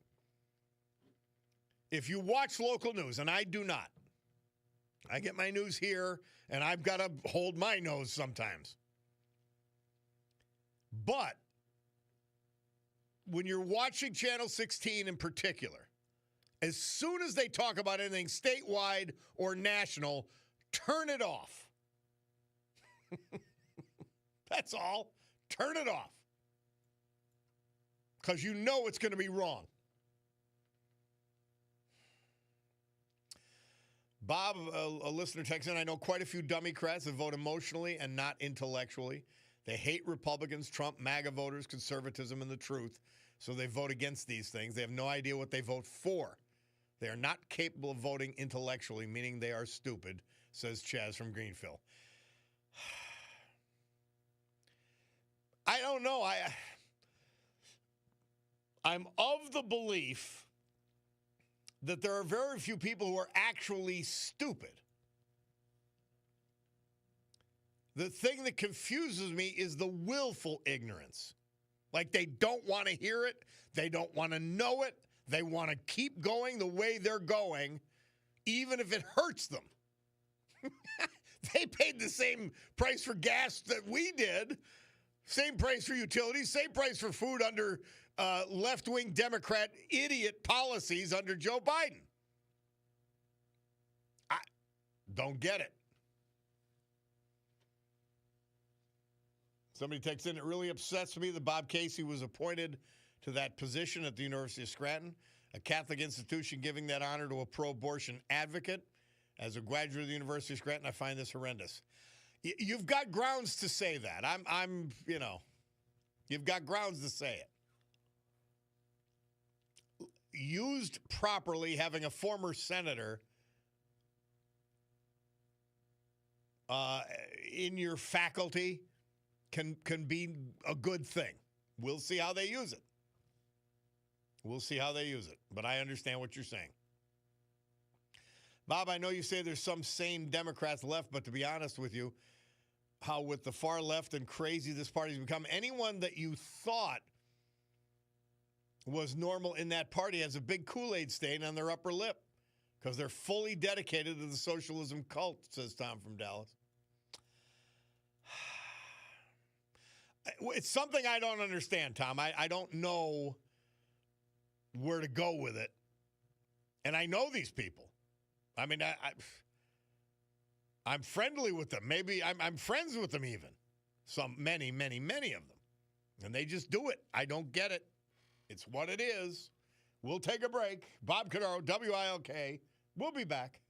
If you watch local news, and I do not, I get my news here, and I've got to hold my nose sometimes. But when you're watching Channel 16 in particular, as soon as they talk about anything statewide or national, turn it off. That's all. Turn it off. Because you know it's going to be wrong. Bob, a listener texts in, I know quite a few Democrats that vote emotionally and not intellectually. They hate Republicans, Trump, MAGA voters, conservatism, and the truth. So they vote against these things. They have no idea what they vote for. They are not capable of voting intellectually, meaning they are stupid, says Chaz from Greenville. I don't know. I'm of the belief that there are very few people who are actually stupid. The thing that confuses me is the willful ignorance. Like they don't want to hear it. They don't want to know it. They want to keep going the way they're going, even if it hurts them. They paid the same price for gas that we did, same price for utilities, same price for food under left-wing Democrat idiot policies under Joe Biden. I don't get it. Somebody texts in, it really upsets me that Bob Casey was appointed to that position at the University of Scranton, a Catholic institution giving that honor to a pro-abortion advocate. As a graduate of the University of Scranton, I find this horrendous. You've got grounds to say that. You've got grounds to say it. Used properly, having a former senator in your faculty can be a good thing. We'll see how they use it. But I understand what you're saying. Bob, I know you say there's some sane Democrats left, but to be honest with you, how with the far left and crazy this party's become, anyone that you thought was normal in that party has a big Kool-Aid stain on their upper lip because they're fully dedicated to the socialism cult, says Tom from Dallas. It's something I don't understand, Tom. I don't know where to go with it. And I know these people. I mean, I'm friendly with them. Maybe I'm friends with them even. Many of them. And they just do it. I don't get it. It's what it is. We'll take a break. Bob Cordaro, WILK. We'll be back.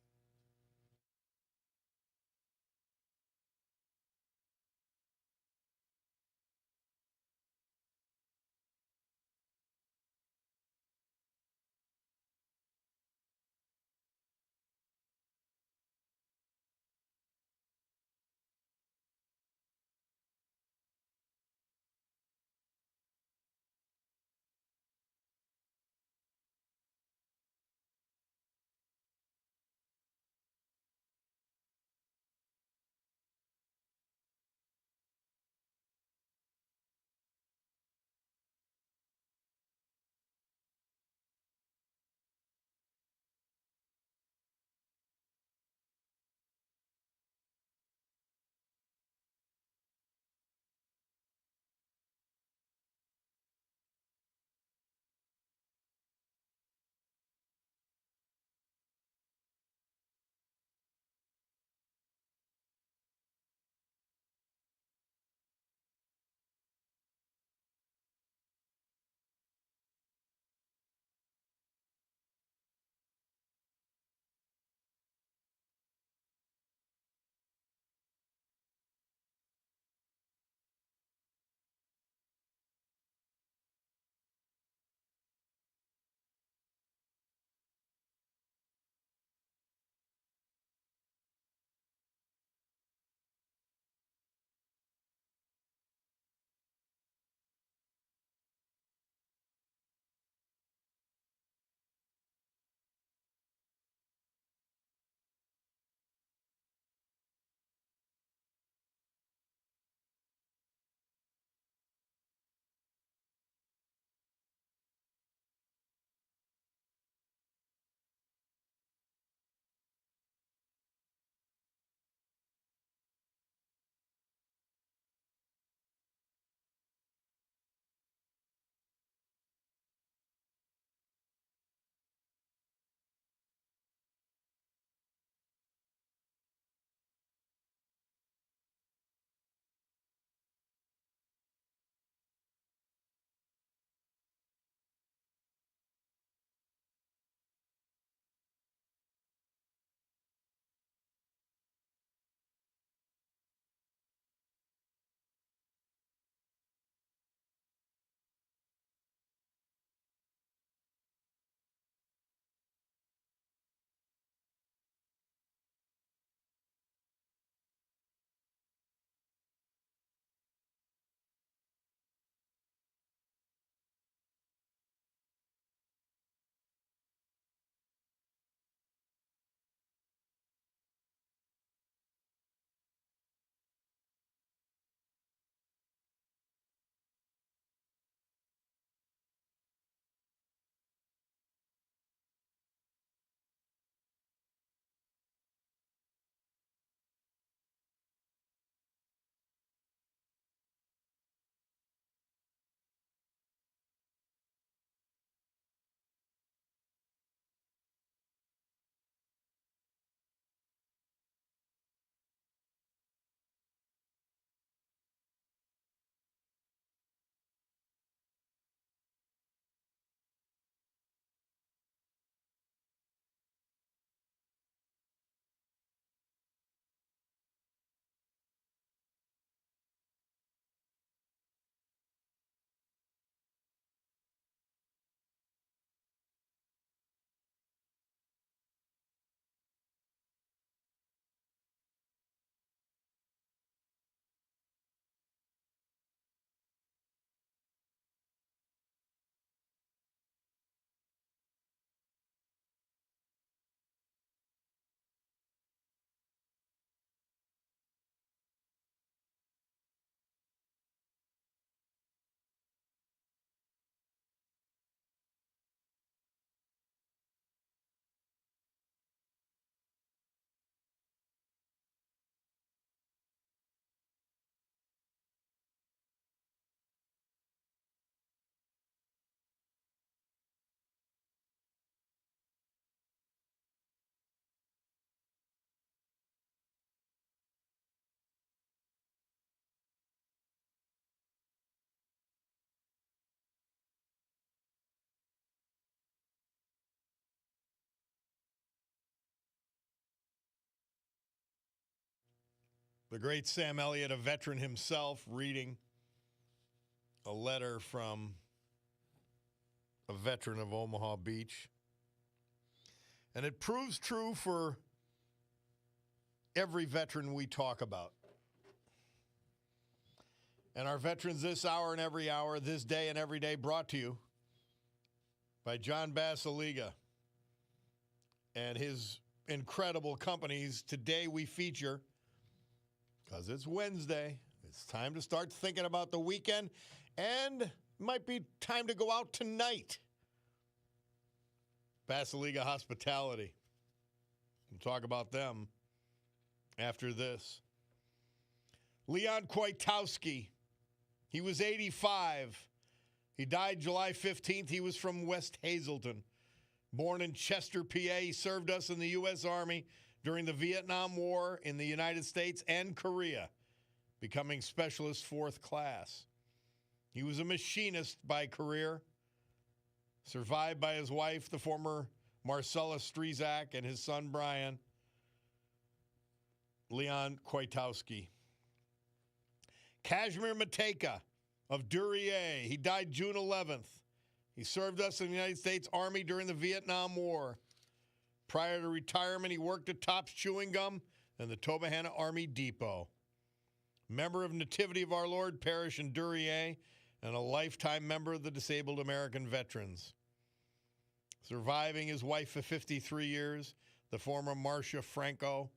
The great Sam Elliott, a veteran himself, reading a letter from a veteran of Omaha Beach. And it proves true for every veteran we talk about. And our veterans this hour and every hour, this day and every day, brought to you by John Basiliga and his incredible companies. Today we feature, because it's Wednesday, it's time to start thinking about the weekend, and it might be time to go out tonight. Basiliga Hospitality. We'll talk about them after this. Leon Kwiatkowski. He was 85. He died July 15th. He was from West Hazelton. Born in Chester, PA, he served us in the U.S. Army during the Vietnam War in the United States and Korea, becoming Specialist 4th Class. He was a machinist by career, survived by his wife, the former Marcella Strezak, and his son, Brian. Leon Kwiatkowski. Kazimir Matejka of Duryea. He died June 11th. He served us in the United States Army during the Vietnam War. Prior to retirement, he worked at Tops Chewing Gum and the Tobyhanna Army Depot. Member of Nativity of Our Lord Parish in Duryea and a lifetime member of the Disabled American Veterans. Surviving his wife for 53 years, the former Marcia Franco.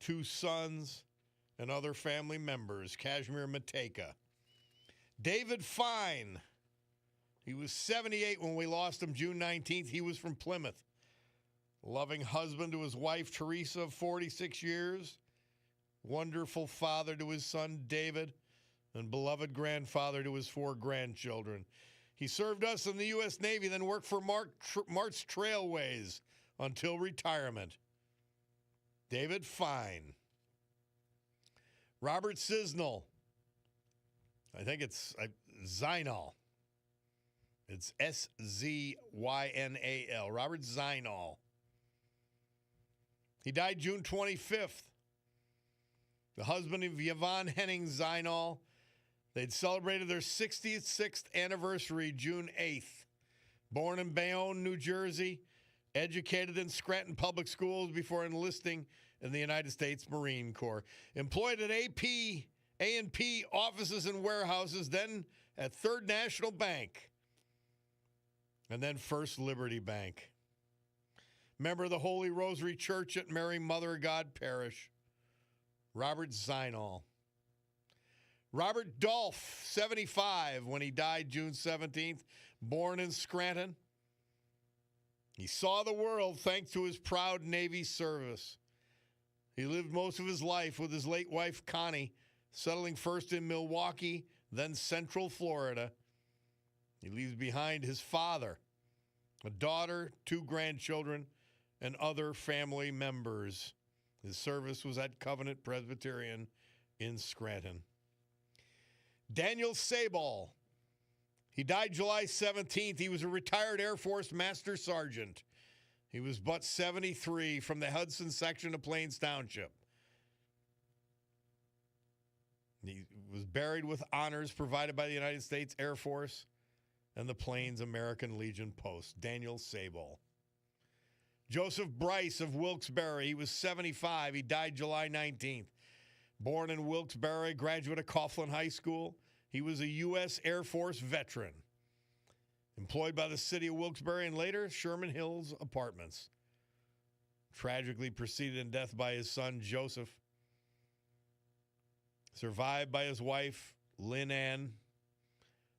2 sons and other family members, Kazimir Matejka. David Fine. He was 78 when we lost him June 19th. He was from Plymouth. Loving husband to his wife, Teresa, of 46 years. Wonderful father to his son, David, and beloved grandfather to his 4 grandchildren. He served us in the U.S. Navy, then worked for March Trailways until retirement. David Fine. Robert Sisnall. I think it's Zynal. It's S-Z-Y-N-A-L. Robert Zynal. He died June 25th. The husband of Yvonne Henning Zynal. They'd celebrated their 66th anniversary June 8th. Born in Bayonne, New Jersey. Educated in Scranton Public Schools before enlisting in the United States Marine Corps. Employed at A&P offices and warehouses, then at Third National Bank, and then First Liberty Bank. Member of the Holy Rosary Church at Mary Mother of God Parish. Robert Zynal. Robert Dolph, 75, when he died June 17th, born in Scranton. He saw the world thanks to his proud Navy service. He lived most of his life with his late wife, Connie, settling first in Milwaukee, then Central Florida. He leaves behind his father, a daughter, 2 grandchildren, and other family members. His service was at Covenant Presbyterian in Scranton. Daniel Sabol. He died July 17th. He was a retired Air Force Master Sergeant. He was but 73 from the Hudson section of Plains Township. He was buried with honors provided by the United States Air Force and the Plains American Legion Post. Daniel Sabol. Joseph Bryce of Wilkes-Barre. He was 75. He died July 19th. Born in Wilkes-Barre, graduate of Coughlin High School. He was a U.S. Air Force veteran. Employed by the city of Wilkes-Barre and later Sherman Hills Apartments. Tragically preceded in death by his son, Joseph. Survived by his wife, Lynn Ann,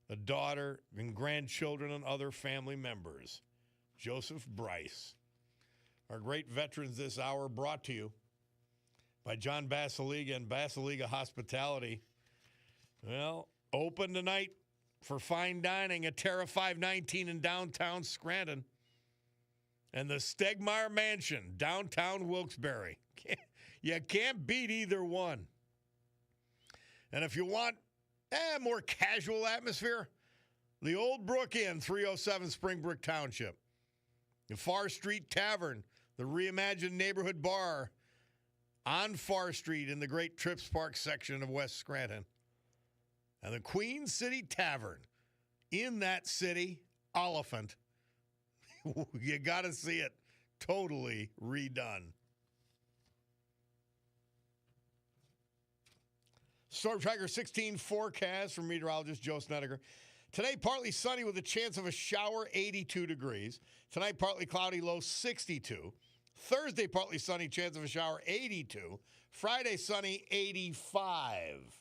a daughter and grandchildren and other family members. Joseph Bryce. Our great veterans this hour brought to you by John Basiliga and Basiliga Hospitality. Well, open tonight for fine dining at Terra 519 in downtown Scranton and the Stegmeyer Mansion, downtown Wilkes-Barre. You can't beat either one. And if you want a more casual atmosphere, the Old Brook Inn, 307 Springbrook Township. The Far Street Tavern, the reimagined neighborhood bar on Far Street in the great Trips Park section of West Scranton. And the Queen City Tavern in that city, Oliphant. You got to see it totally redone. Storm Tracker 16 forecast from meteorologist Joe Snedeker. Today, partly sunny with a chance of a shower, 82 degrees. Tonight, partly cloudy, low 62. Thursday, partly sunny, chance of a shower, 82. Friday, sunny, 85.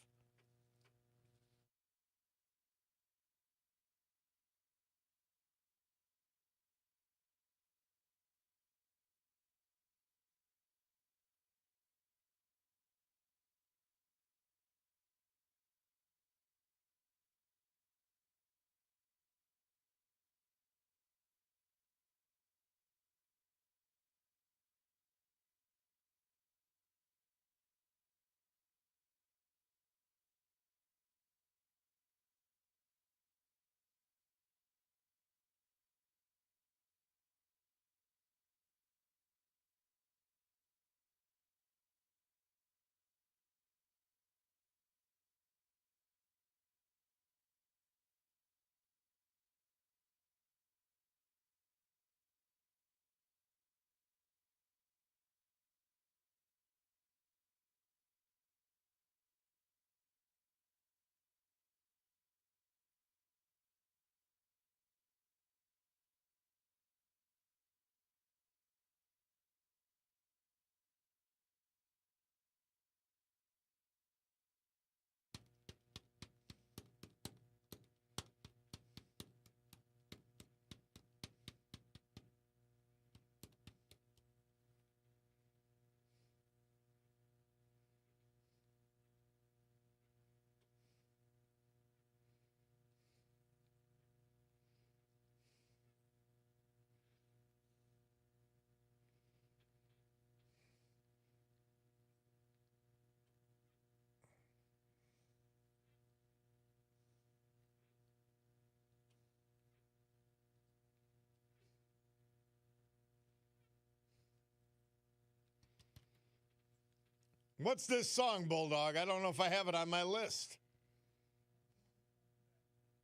What's this song, Bulldog? I don't know if I have it on my list.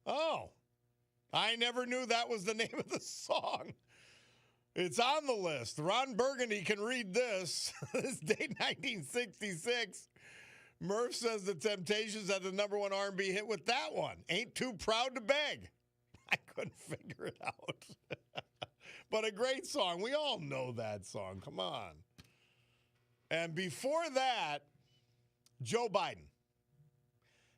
Oh, I never knew that was the name of the song. It's on the list. Ron Burgundy can read this. This date 1966. Murph says the Temptations had the number one R&B hit with that one. Ain't Too Proud to Beg. I couldn't figure it out. But a great song. We all know that song. Come on. And before that, Joe Biden.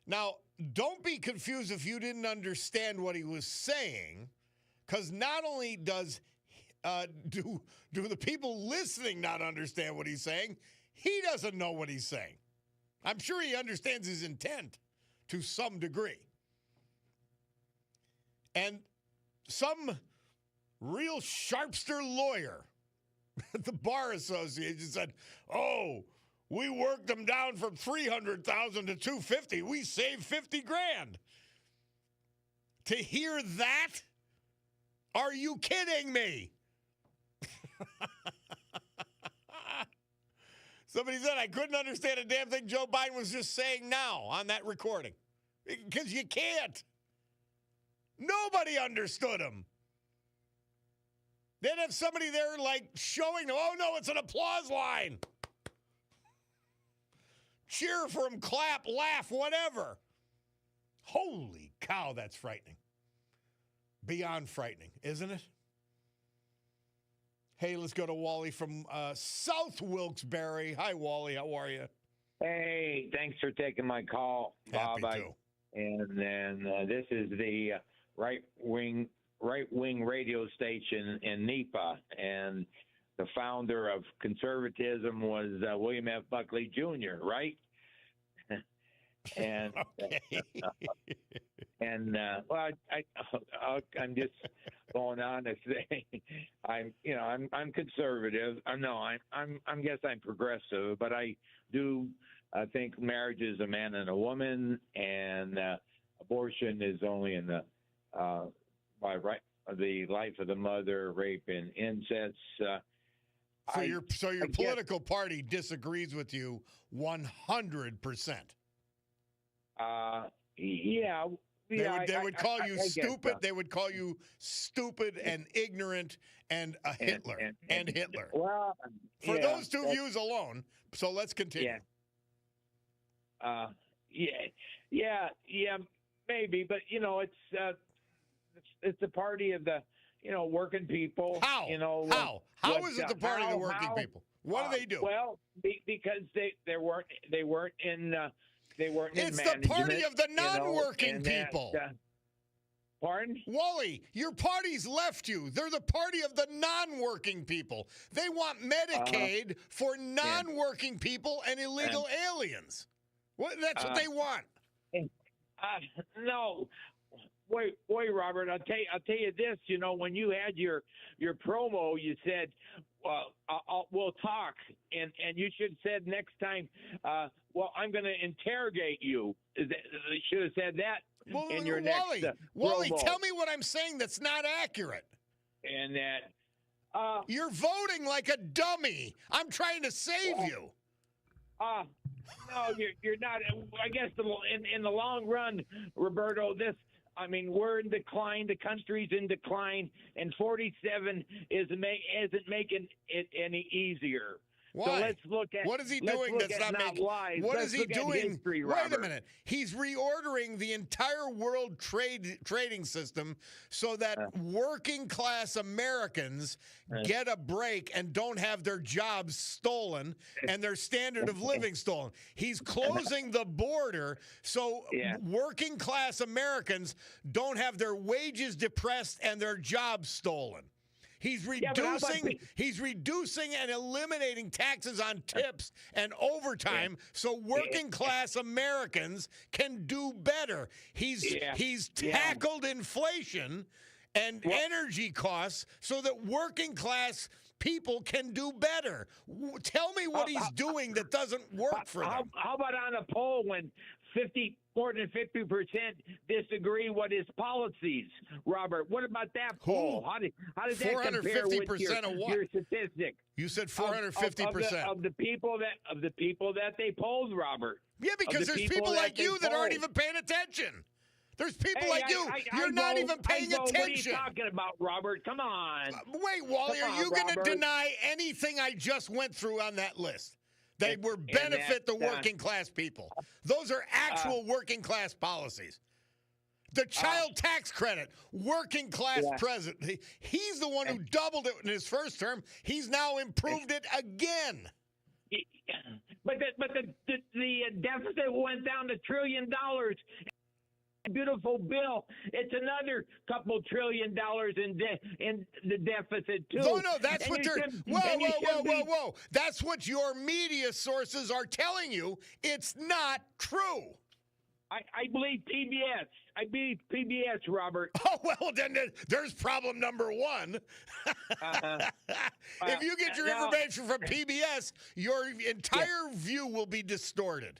Now, don't be confused if you didn't understand what he was saying, because not only does do the people listening not understand what he's saying, he doesn't know what he's saying. I'm sure he understands his intent to some degree. And some real sharpster lawyer at the Bar Association said, "Oh, we worked them down from $300,000 to $250,000. We saved $50,000. To hear that? Are you kidding me? Somebody said I couldn't understand a damn thing Joe Biden was just saying now on that recording. Because you can't. Nobody understood him. They'd have somebody there like showing them, oh no, it's an applause line. Cheer for him, clap, laugh, whatever. Holy cow, that's frightening. Beyond frightening, isn't it? Hey, let's go to Wally from South Wilkes-Barre. Hi, Wally. How are you? Hey, thanks for taking my call, Bob. Happy to. And then this is the right wing radio station in NEPA, and the founder of conservatism was William F. Buckley Jr., right? And okay. Well, I'm just going on to say I'm conservative. I guess I'm progressive, but I do think marriage is a man and a woman, and abortion is only in by right the life of the mother, rape and incest. So your guess- political party disagrees with you 100%. Yeah. They would call you I guess stupid. so. They would call you stupid and ignorant and a Hitler and Hitler. Well, For yeah, those two views alone. So let's continue. Yeah. Yeah, maybe, but it's the party of the working people. How? How is it the party of the working people? What do they do? Well, because they weren't in It's management, the party of the non-working and that, people. Pardon? Wally, your party's left you. They're the party of the non-working people. They want Medicaid for non-working people and illegal aliens. That's what they want. No. Wait, Robert. I'll tell you this. When you had your promo, you said, "We'll talk," and you should have said next time, I'm going to interrogate you. You should have said that in your next Wally, promo. tell me what I'm saying that's not accurate. And that you're voting like a dummy. I'm trying to save you. No, you're not. I guess in the long run, Roberto, we're in decline. The country's in decline, and 47 isn't making it any easier. Why? So let's look at what is he doing that's not making? lies. What Let's is he look at doing? history, Wait a Robert. minute. He's reordering the entire world trading system so that working class Americans get a break and don't have their jobs stolen and their standard of living stolen. He's closing the border so working class Americans don't have their wages depressed and their jobs stolen. He's reducing and eliminating taxes on tips and overtime so working class Americans can do better. He's tackled inflation and energy costs so that working class people can do better. Tell me what he's doing that doesn't work for them. How about on a poll when more than 50% disagree with his policies, Robert? What about that poll? How does that compare with 450% of what? your statistic? You said 450%. Of the people that they polled, Robert. Yeah, because there's people like you that aren't even paying attention. There's people like you. You're not even paying attention. What are you talking about, Robert? Come on. Wait, Wally, are you going to deny anything I just went through on that list? They were benefit the working class people. Those are actual working class policies. The child tax credit, working class president. He's the one who doubled it in his first term. He's now improved it again. But the deficit went down to $1 trillion. Beautiful bill. It's another couple $1 trillion in the deficit too. No, that's what they're. Whoa! That's what your media sources are telling you. It's not true. I believe PBS. I believe PBS, Robert. Oh well, then there's problem number one. If you get your information from PBS, your entire view will be distorted.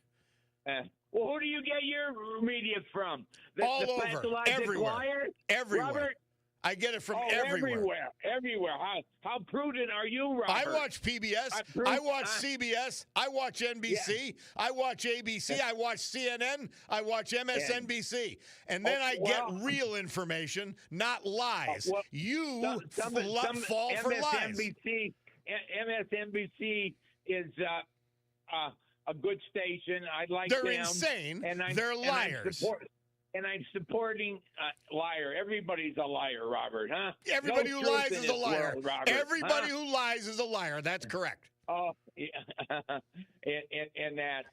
Well, who do you get your media from? All over, everywhere. Liar? Everywhere. Robert? I get it from everywhere. Everywhere. How prudent are you, Robert? I watch PBS. I watch CBS. I watch NBC. I watch ABC. I watch CNN. I watch MSNBC. And then I get real information, not lies. You fall for lies. MSNBC is a good station. I like them. They're insane. They're liars. I'm supporting liar. Everybody's a liar, Robert, huh? Everybody who lies is a liar. World, Robert, Everybody who lies is a liar. That's correct. Oh, yeah. and that.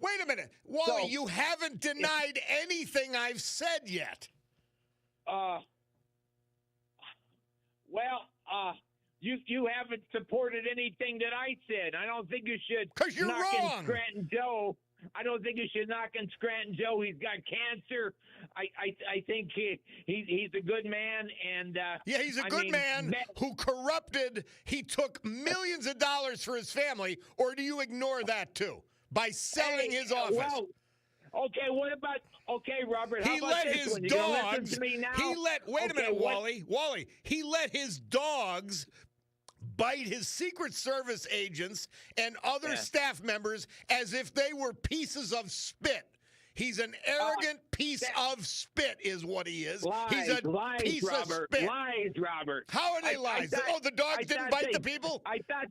Wait a minute. Wally, you haven't denied anything I've said yet. You haven't supported anything that I said. I don't think you should. Because you're wrong. Scranton Joe. I don't think you should knock on Scranton Joe. He's got cancer. I think he's a good man, and he's a good man who corrupted. He took millions of dollars for his family, or do you ignore that too by selling his office? Well, okay, what about? Okay, Robert. He let his dogs. Wait a minute, Wally. He let his dogs bite his Secret Service agents and other Yeah. staff members as if they were pieces of spit. He's an arrogant piece of spit, is what he is. He's a Lies, piece Robert. of spit. Lies, Robert. How are they lies? The dogs didn't bite the people? I thought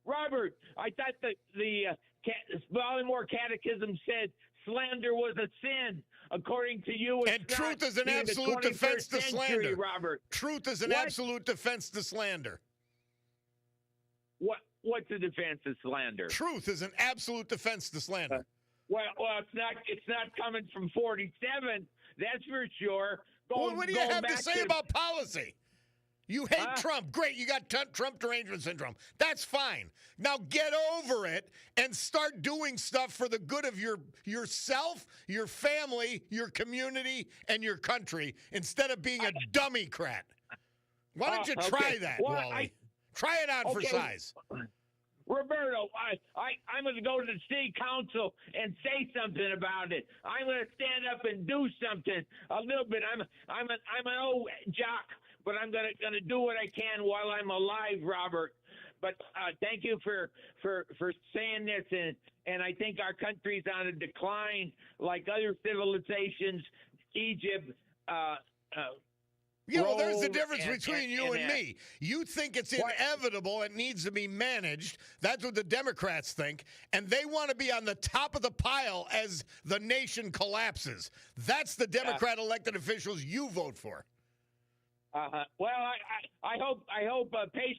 Robert, I thought the Baltimore Catechism said slander was a sin. According to you, it's And truth not. is an In the absolute defense 21st to century, slander. Robert. Truth is an What? absolute defense to slander. What's the defense of slander? Truth is an absolute defense to slander. Well, it's not coming from 47. That's for sure. What do you have to say about policy? You hate Huh? Trump. Great. You got Trump derangement syndrome. That's fine. Now get over it and start doing stuff for the good of yourself, your family, your community, and your country instead of being a dummy-crat. Why don't you try okay. that, Well, Wally? Try it on for Okay. size. Roberto, I'm going to go to the city council and say something about it. I'm going to stand up and do something a little bit. I'm an old jock, but I'm going to do what I can while I'm alive, Robert. But thank you for saying this, and I think our country's on a decline, like other civilizations, Egypt. Yeah, well, there's the Rome difference between you and that. me. You think it's What? inevitable, it needs to be managed. That's what the Democrats think. And they want to be on the top of the pile as the nation collapses. That's the Democrat elected officials you vote for. Well, I hope Paige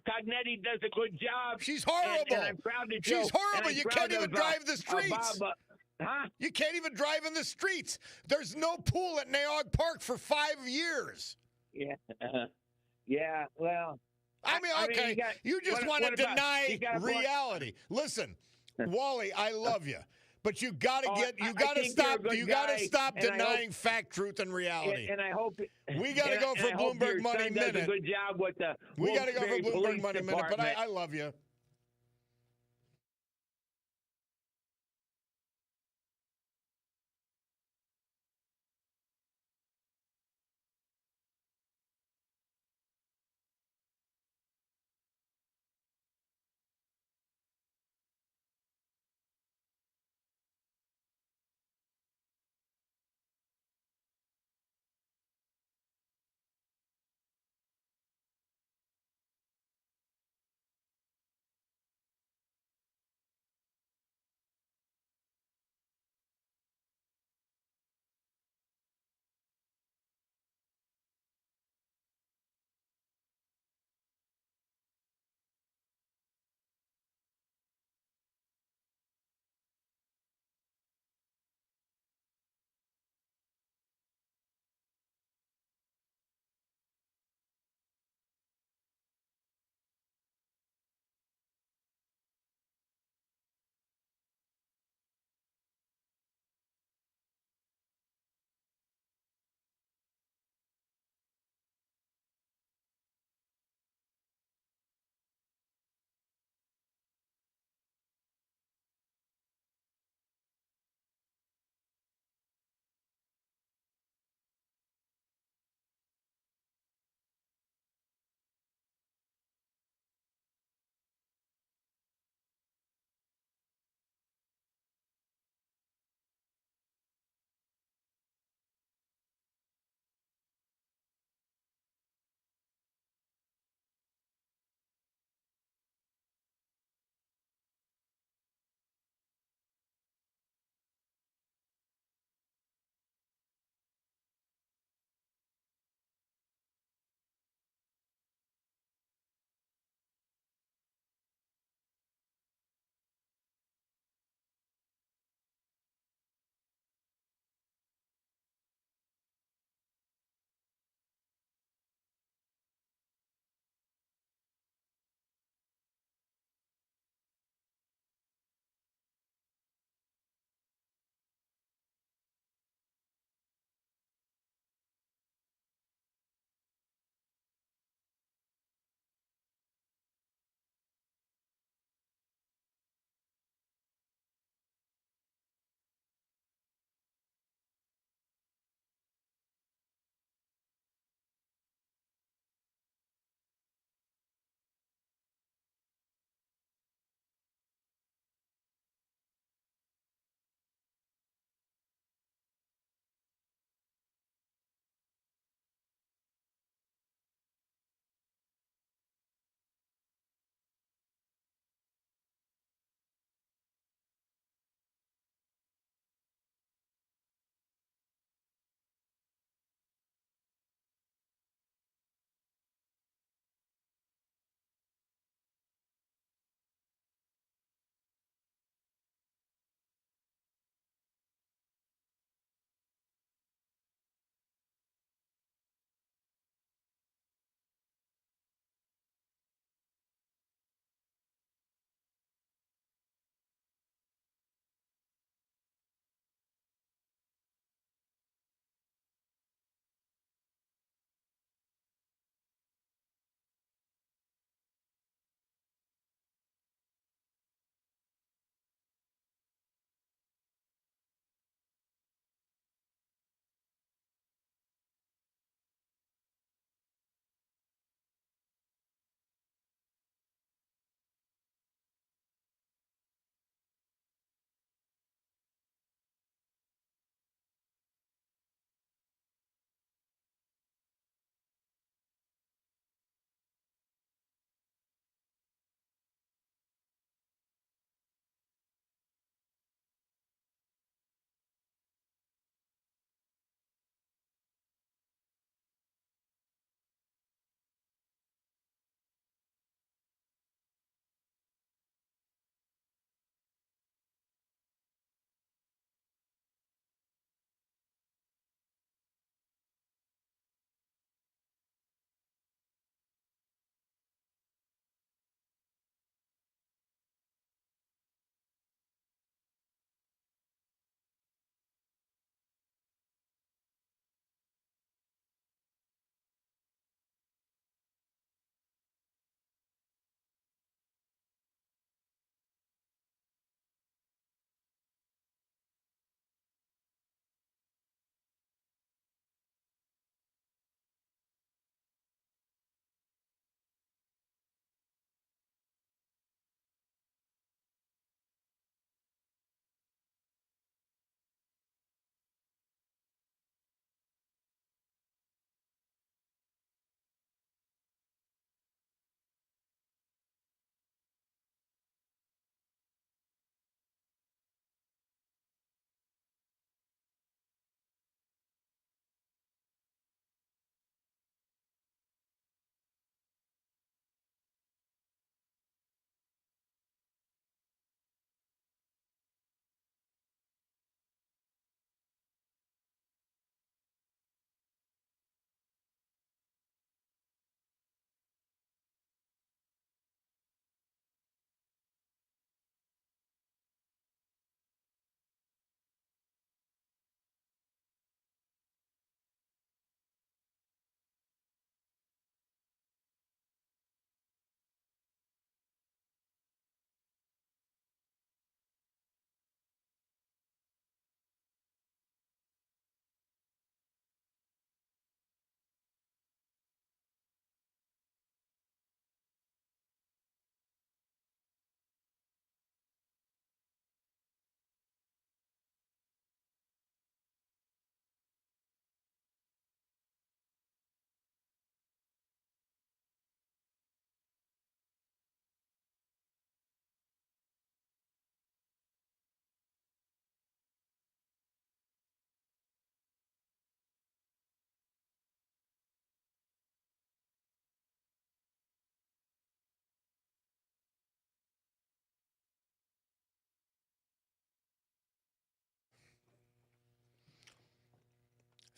Cognetti does a good job. She's horrible. And I'm proud to She's Joe, horrible. and I'm You proud can't even of, drive the streets. Bob, huh? You can't even drive in the streets. There's no pool at Naog Park for 5 years. Yeah. Yeah. Well. I mean, okay, you just want to what about- deny you got a point? reality. Listen, Wally, I love you, but you got to Oh, get, I you got to think you're a stop, good you got to guy, stop and I denying fact, truth, and reality. And I hope We got to go for and I hope Bloomberg your Money son does Minute. a good job with the We got to go for Wilkes-Barre Bloomberg Police Money Minute, but Department. I love you.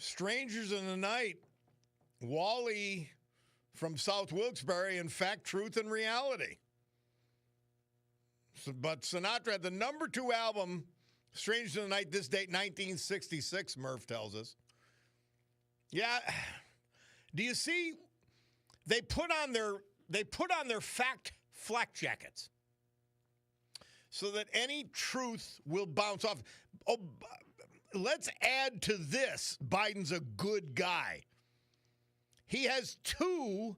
Strangers in the Night, Wally from South Wilkes-Barre, in fact, Truth and Reality. But Sinatra had the number 2 album, Strangers in the Night, this date, 1966, Murph tells us. Yeah. Do you see? They put on their fact flak jackets so that any truth will bounce off. Oh, let's add to this, Biden's a good guy. He has 2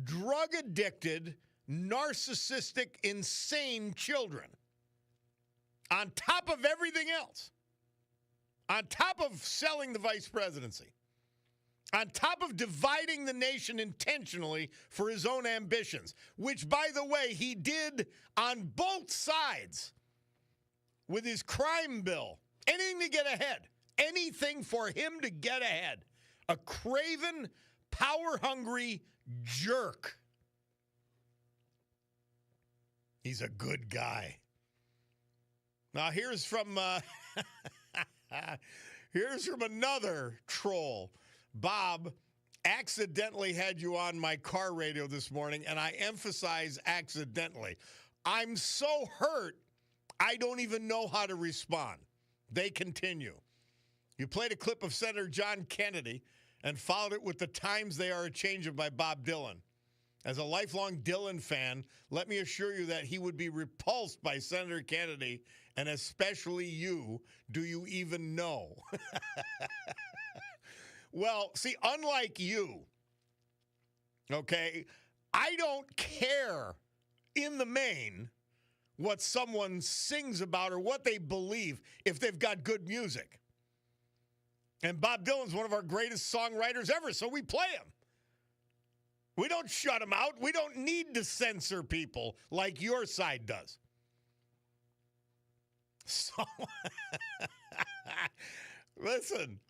drug-addicted, narcissistic, insane children. On top of everything else. On top of selling the vice presidency. On top of dividing the nation intentionally for his own ambitions, which, by the way, he did on both sides with his crime bill. Anything to get ahead. Anything for him to get ahead. A craven, power-hungry jerk. He's a good guy. Now, here's from another troll. Bob, accidentally had you on my car radio this morning, and I emphasize accidentally. I'm so hurt, I don't even know how to respond. They continue. You played a clip of Senator John Kennedy and followed it with The Times They Are A-Changin' by Bob Dylan. As a lifelong Dylan fan, let me assure you that he would be repulsed by Senator Kennedy, and especially you. Do you even know? Well, see, unlike you, okay, I don't care in the main what someone sings about or what they believe if they've got good music. And Bob Dylan's one of our greatest songwriters ever, so we play him. We don't shut him out. We don't need to censor people like your side does. So, listen,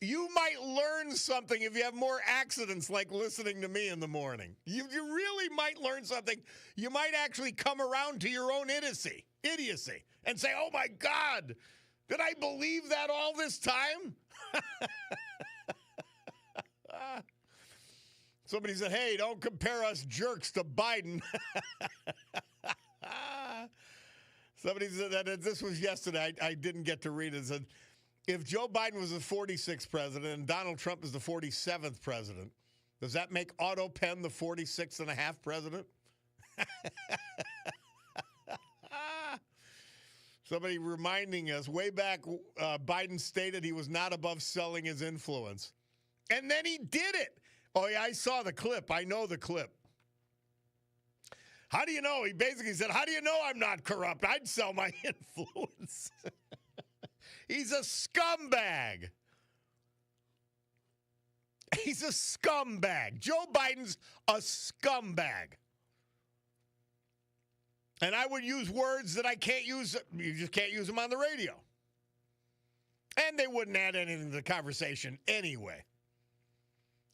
you might learn something if you have more accidents like listening to me in the morning. You really might learn something. You might actually come around to your own idiocy, and say, oh, my God, did I believe that all this time? Somebody said, hey, don't compare us jerks to Biden. Somebody said that this was yesterday. I didn't get to read it. It said, if Joe Biden was the 46th president and Donald Trump is the 47th president, does that make Otto Penn the 46th and a half president? Somebody reminding us, way back, Biden stated he was not above selling his influence. And then he did it. Oh, yeah, I saw the clip. I know the clip. How do you know? He basically said, how do you know I'm not corrupt? I'd sell my influence. He's a scumbag. He's a scumbag. Joe Biden's a scumbag. And I would use words that I can't use. You just can't use them on the radio. And they wouldn't add anything to the conversation anyway.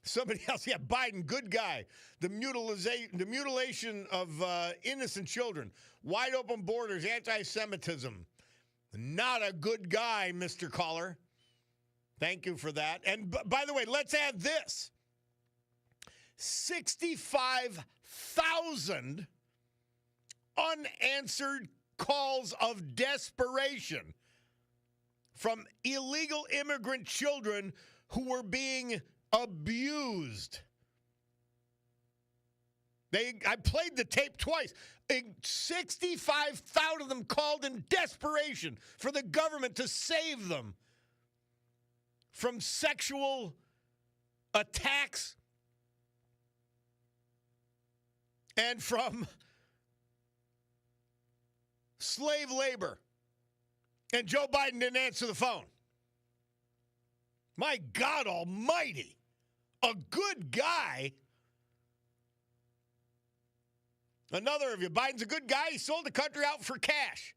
Somebody else, yeah, Biden, good guy. The mutilation of innocent children, wide open borders, anti-Semitism. Not a good guy, Mr. Caller. Thank you for that. And by the way, let's add this. 65,000 unanswered calls of desperation from illegal immigrant children who were being abused. I played the tape twice. 65,000 of them called in desperation for the government to save them from sexual attacks and from slave labor. And Joe Biden didn't answer the phone. My God almighty. A good guy. Another of you. Biden's a good guy. He sold the country out for cash.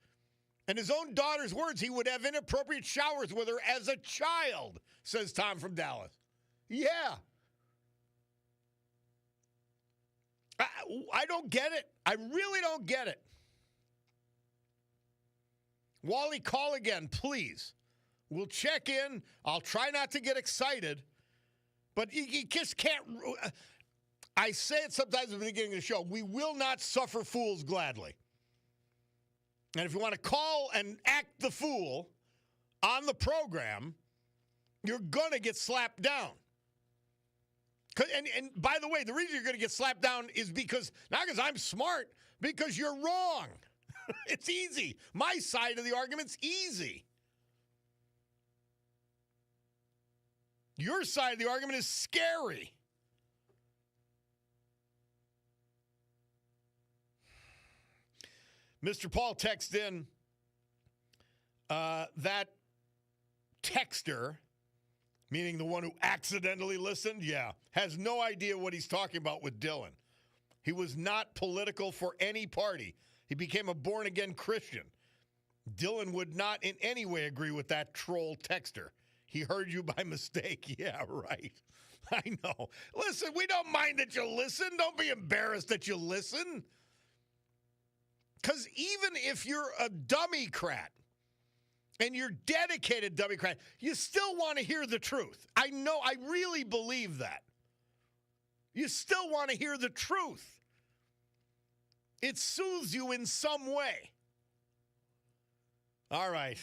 In his own daughter's words, he would have inappropriate showers with her as a child, says Tom from Dallas. Yeah. I don't get it. I really don't get it. Wally, call again, please. We'll check in. I'll try not to get excited, but you just can't. I say it sometimes at the beginning of the show. We will not suffer fools gladly. And if you want to call and act the fool on the program, you're going to get slapped down. And by the way, the reason you're going to get slapped down is not because I'm smart, because you're wrong. It's easy. My side of the argument's easy. Your side of the argument is scary. Mr. Paul texted in that texter, meaning the one who accidentally listened, has no idea what he's talking about with Dylan. He was not political for any party. He became a born-again Christian. Dylan would not in any way agree with that troll texter. He heard you by mistake. Yeah, right. I know. Listen, we don't mind that you listen. Don't be embarrassed that you listen. Because even if you're a dummy-crat and you're dedicated dummy-crat, you still want to hear the truth. I know. I really believe that. You still want to hear the truth. It soothes you in some way. All right.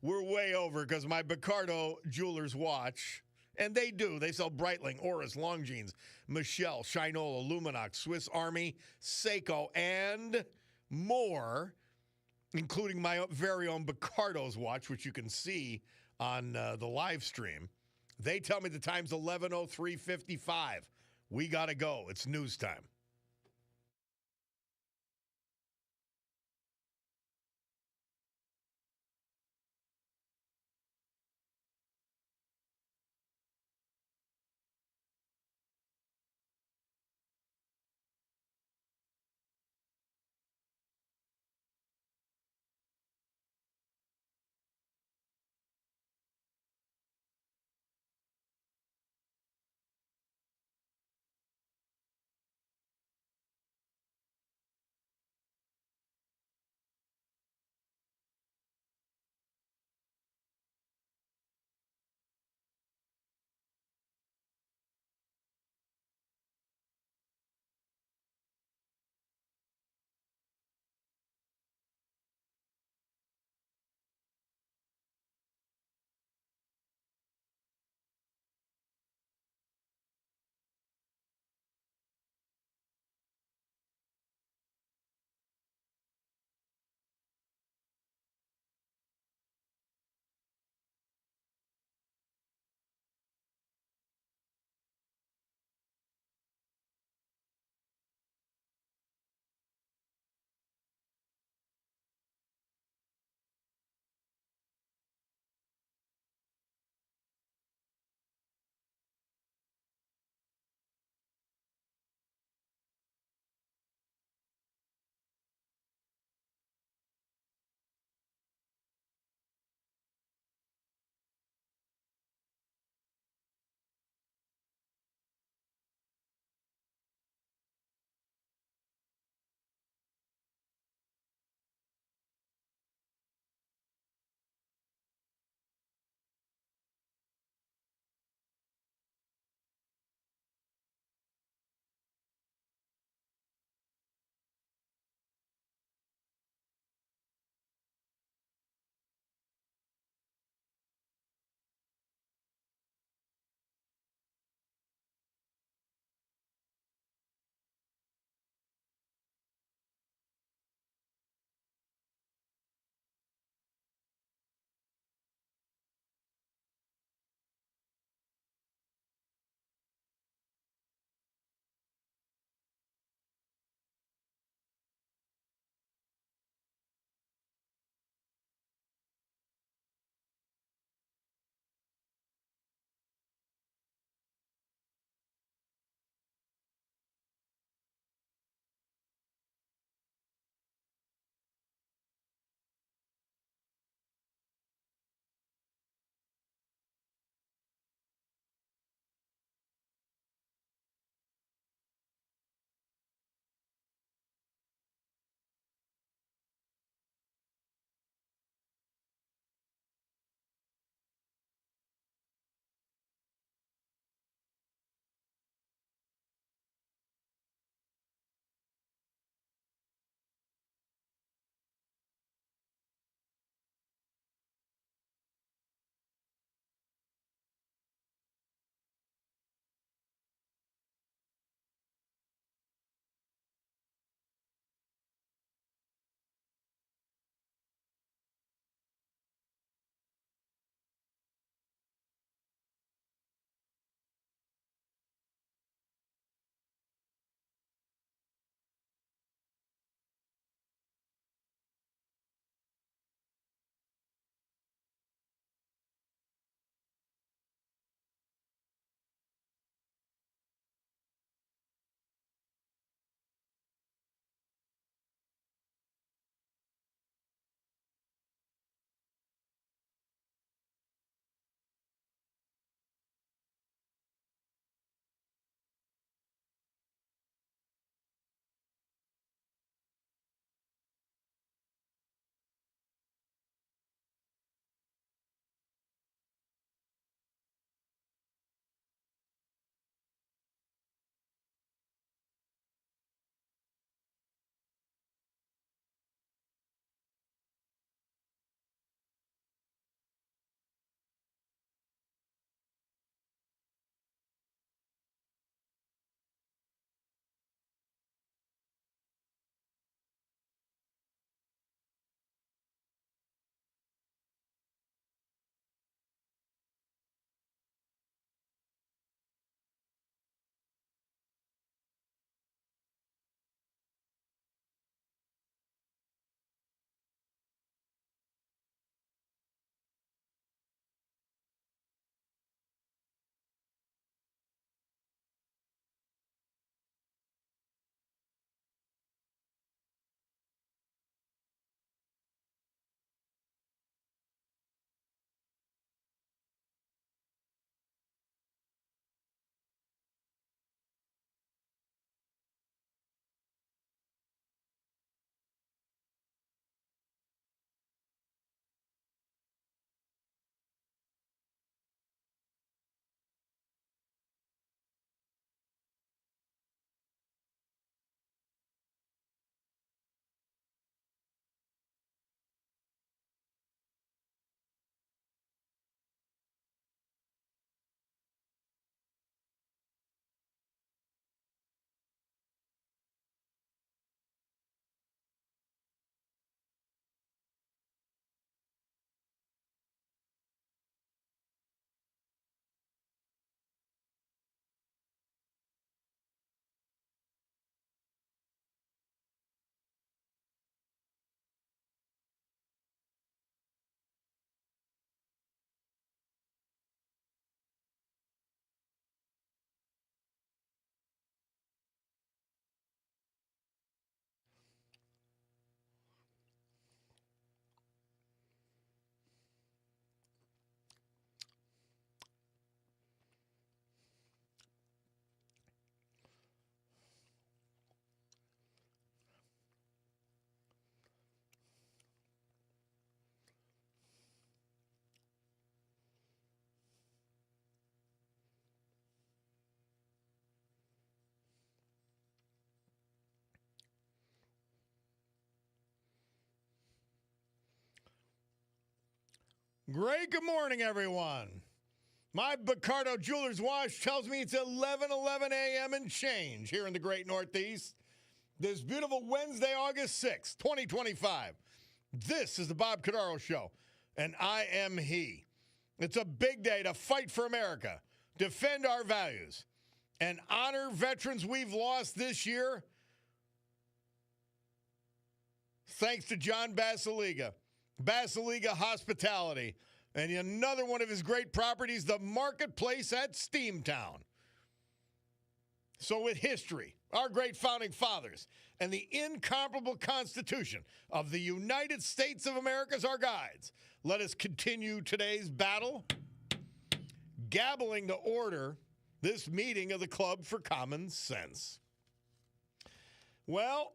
We're way over because my Cordaro Jewelers watch, and they do. They sell Breitling, Oris, Longines, Michelle, Shinola, Luminox, Swiss Army, Seiko, and more, including my very own Bacardo's watch, which you can see on the live stream. They tell me the time's 11:03:55. We got to go. It's news time. Great good morning, everyone. My Cordaro Jewelers watch tells me it's 11:11 a.m. and change here in the great Northeast. This beautiful Wednesday, August 6th, 2025. This is the Bob Cordaro Show, and I am he. It's a big day to fight for America, defend our values, and honor veterans we've lost this year. Thanks to John Basiliga Hospitality, and another one of his great properties, the Marketplace at Steamtown. So with history, our great founding fathers, and the incomparable Constitution of the United States of America as our guides, let us continue today's battle, gabbling to order this meeting of the Club for Common Sense. Well,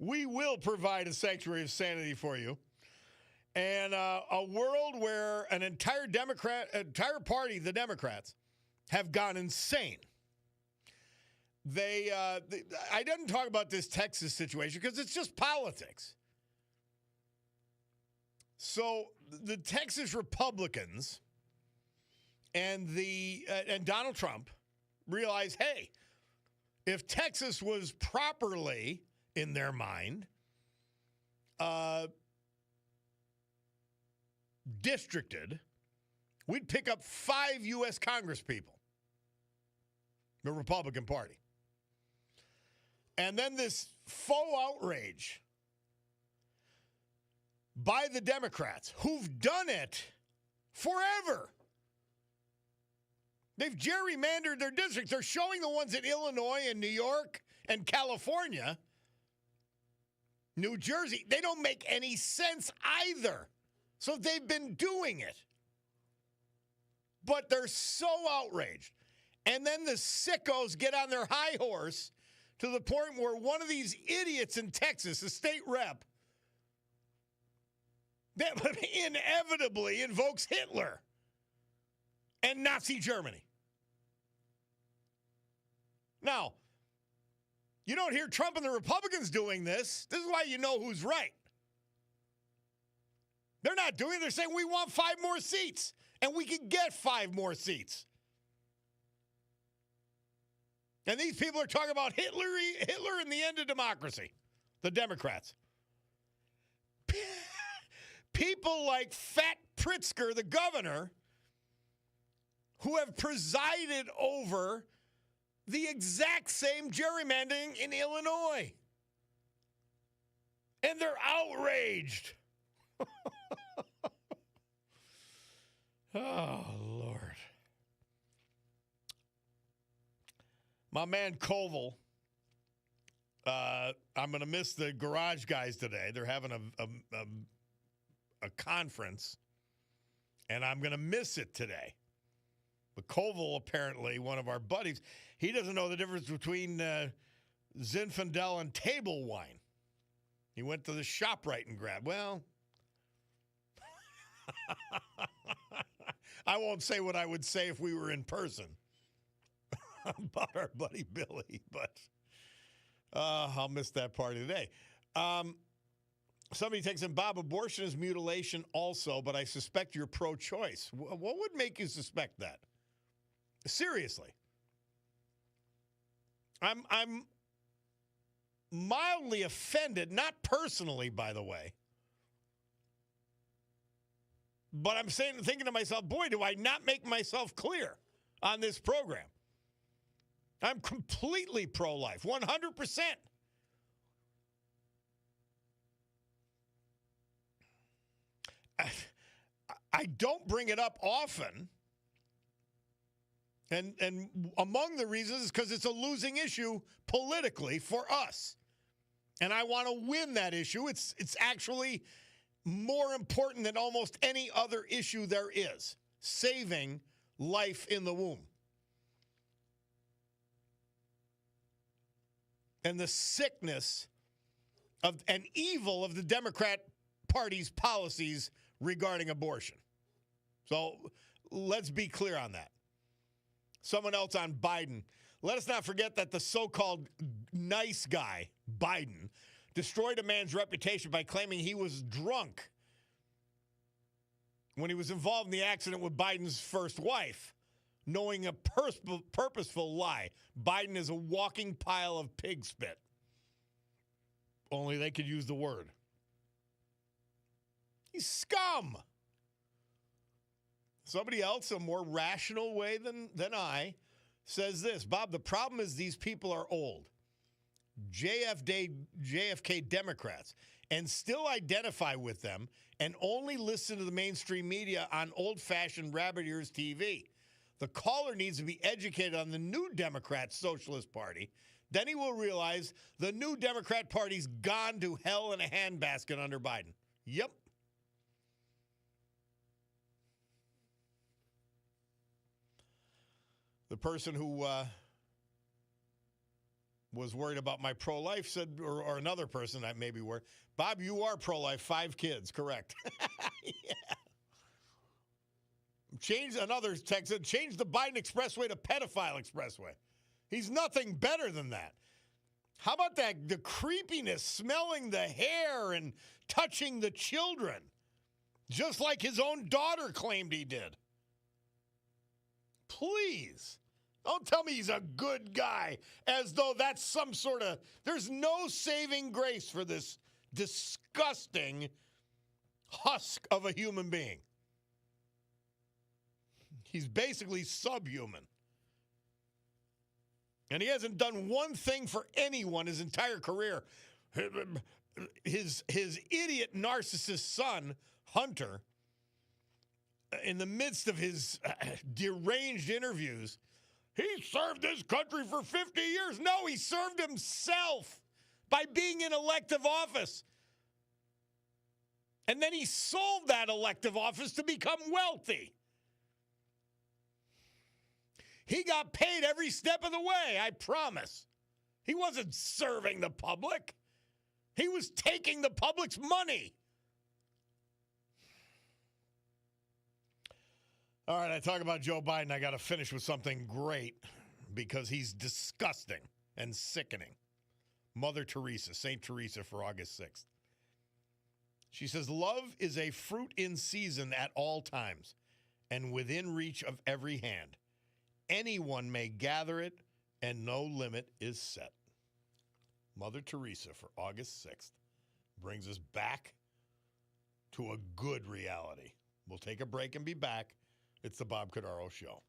we will provide a sanctuary of sanity for you. And a world where an entire party, the Democrats, have gone insane. I didn't talk about this Texas situation because it's just politics. So the Texas Republicans and Donald Trump realized, hey, if Texas was properly, in their mind, districted, we'd pick up 5 U.S. Congresspeople, the Republican Party. And then this faux outrage by the Democrats, who've done it forever. They've gerrymandered their districts. They're showing the ones in Illinois and New York and California, New Jersey. They don't make any sense either. So they've been doing it. But they're so outraged. And then the sickos get on their high horse to the point where one of these idiots in Texas, a state rep, that inevitably invokes Hitler and Nazi Germany. Now, you don't hear Trump and the Republicans doing this. This is why you know who's right. They're not doing it. They're saying we want 5 more seats, and we can get 5 more seats. And these people are talking about Hitler and the end of democracy, the Democrats. People like Fat Pritzker, the governor, who have presided over the exact same gerrymandering in Illinois. And they're outraged. Oh, Lord. My man Koval, I'm going to miss the garage guys today. They're having a conference, and I'm going to miss it today. But Koval, apparently, one of our buddies, he doesn't know the difference between Zinfandel and table wine. He went to the ShopRite and grabbed. Well, I won't say what I would say if we were in person about our buddy Billy, but I'll miss that party today. Somebody takes in, Bob, abortion is mutilation also, but I suspect you're pro-choice. What would make you suspect that? Seriously. I'm mildly offended, not personally, by the way. But I'm thinking to myself, boy, do I not make myself clear on this program. I'm completely pro-life, 100%. I don't bring it up often. And among the reasons is because it's a losing issue politically for us. And I want to win that issue. It's actually more important than almost any other issue there is, saving life in the womb. And the sickness of and evil of the Democrat Party's policies regarding abortion. So let's be clear on that. Someone else on Biden. Let us not forget that the so-called nice guy, Biden, destroyed a man's reputation by claiming he was drunk when he was involved in the accident with Biden's first wife, knowing a purposeful lie. Biden is a walking pile of pig spit. Only they could use the word. He's scum. Somebody else, a more rational way than I, says this. Bob, the problem is these people are old. JFK Democrats, and still identify with them and only listen to the mainstream media on old-fashioned rabbit ears TV. The caller needs to be educated on the new Democrat Socialist Party. Then he will realize the new Democrat Party's gone to hell in a handbasket under Biden. Yep. The person who was worried about my pro-life said, or another person that maybe were, Bob, you are pro-life, 5 kids, correct. Yeah. Another text said, change the Biden expressway to pedophile expressway. He's nothing better than that. How about that, the creepiness, smelling the hair and touching the children, just like his own daughter claimed he did. Please. Don't tell me he's a good guy, as though that's some sort of, there's no saving grace for this disgusting husk of a human being. He's basically subhuman. And he hasn't done one thing for anyone his entire career. His idiot narcissist son, Hunter, in the midst of his deranged interviews, he served this country for 50 years. No, he served himself by being in elective office. And then he sold that elective office to become wealthy. He got paid every step of the way, I promise. He wasn't serving the public. He was taking the public's money. All right, I talk about Joe Biden. I got to finish with something great because he's disgusting and sickening. Mother Teresa, St. Teresa for August 6th. She says, love is a fruit in season at all times and within reach of every hand. Anyone may gather it and no limit is set. Mother Teresa for August 6th brings us back to a good reality. We'll take a break and be back. It's the Bob Cordaro Show.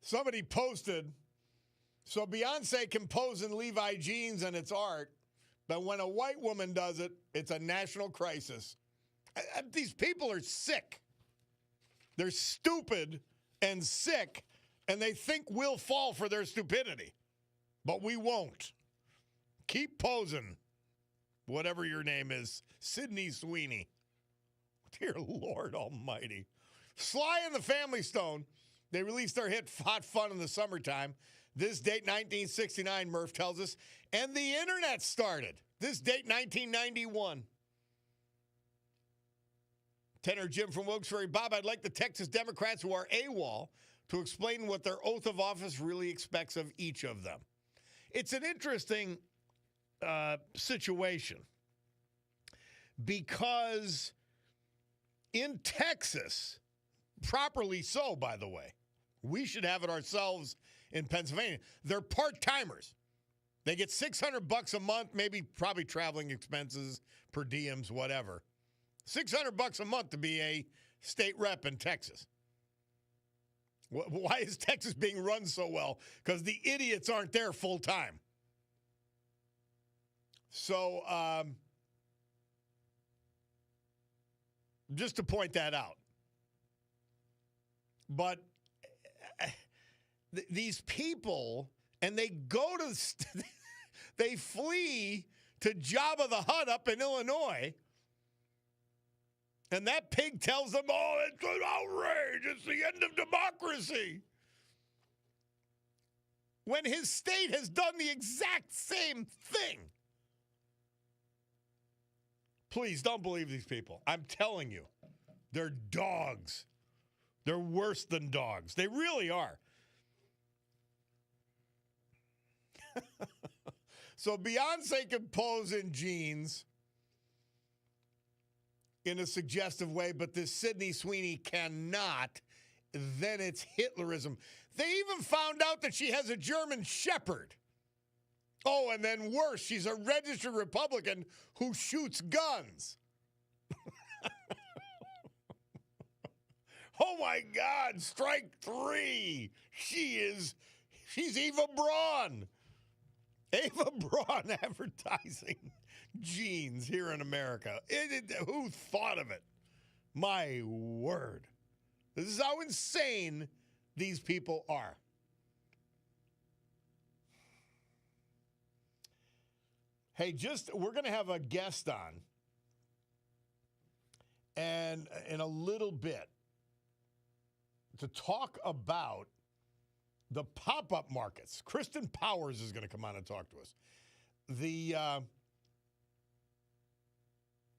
Somebody posted, so Beyonce can pose in Levi jeans and it's art, but when a white woman does it, it's a national crisis. These people are sick. They're stupid and sick, and they think we'll fall for their stupidity. But we won't. Keep posing, whatever your name is, Sydney Sweeney. Dear Lord Almighty. Sly and the Family Stone, they released their hit Hot Fun in the Summertime. This date, 1969, Murph tells us. And the internet started. This date, 1991. Tenor Jim from Wilkes-Barre. Bob, I'd like the Texas Democrats who are AWOL to explain what their oath of office really expects of each of them. It's an interesting situation because in Texas, properly so, by the way, we should have it ourselves in Pennsylvania. They're part-timers. They get $600 a month, probably traveling expenses, per diems, whatever. $600 a month to be a state rep in Texas. Why is Texas being run so well? Because the idiots aren't there full time. So, just to point that out. But these people, and they go to, they flee to Jabba the Hutt up in Illinois. And that pig tells them, oh, it's an outrage. It's the end of democracy. When his state has done the exact same thing. Please don't believe these people. I'm telling you, they're dogs. They're worse than dogs. They really are. So Beyonce can pose in jeans in a suggestive way, but this Sydney Sweeney cannot, then it's Hitlerism. They even found out that she has a German Shepherd. Oh, and then worse, she's a registered Republican who shoots guns. Oh, my God, strike three. She's Eva Braun. Eva Braun advertising jeans here in America. Who thought of it? My word. This is how insane these people are. Hey, we're going to have a guest on, and in a little bit, to talk about the pop-up markets. Kristen Powers is going to come on and talk to us. The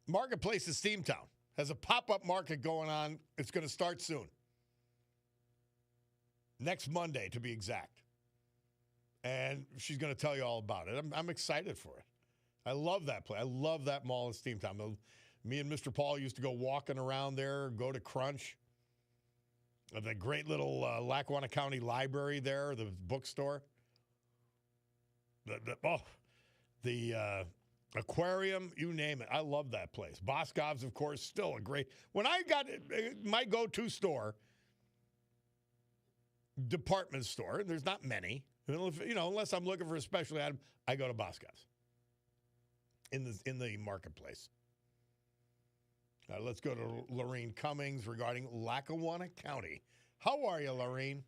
marketplace in Steamtown has a pop-up market going on. It's going to start soon. Next Monday, to be exact. And she's going to tell you all about it. I'm excited for it. I love that place. I love that mall in Steamtown. Me and Mr. Paul used to go walking around there, go to Crunch. The great little Lackawanna County Library there, the bookstore. The aquarium, you name it. I love that place. Boscov's, of course, still a great. When I got my go-to store, department store, there's not many. Unless I'm looking for a special item, I go to Boscov's in the marketplace. Let's go to Lorene Cummings regarding Lackawanna County. How are you, Lorene?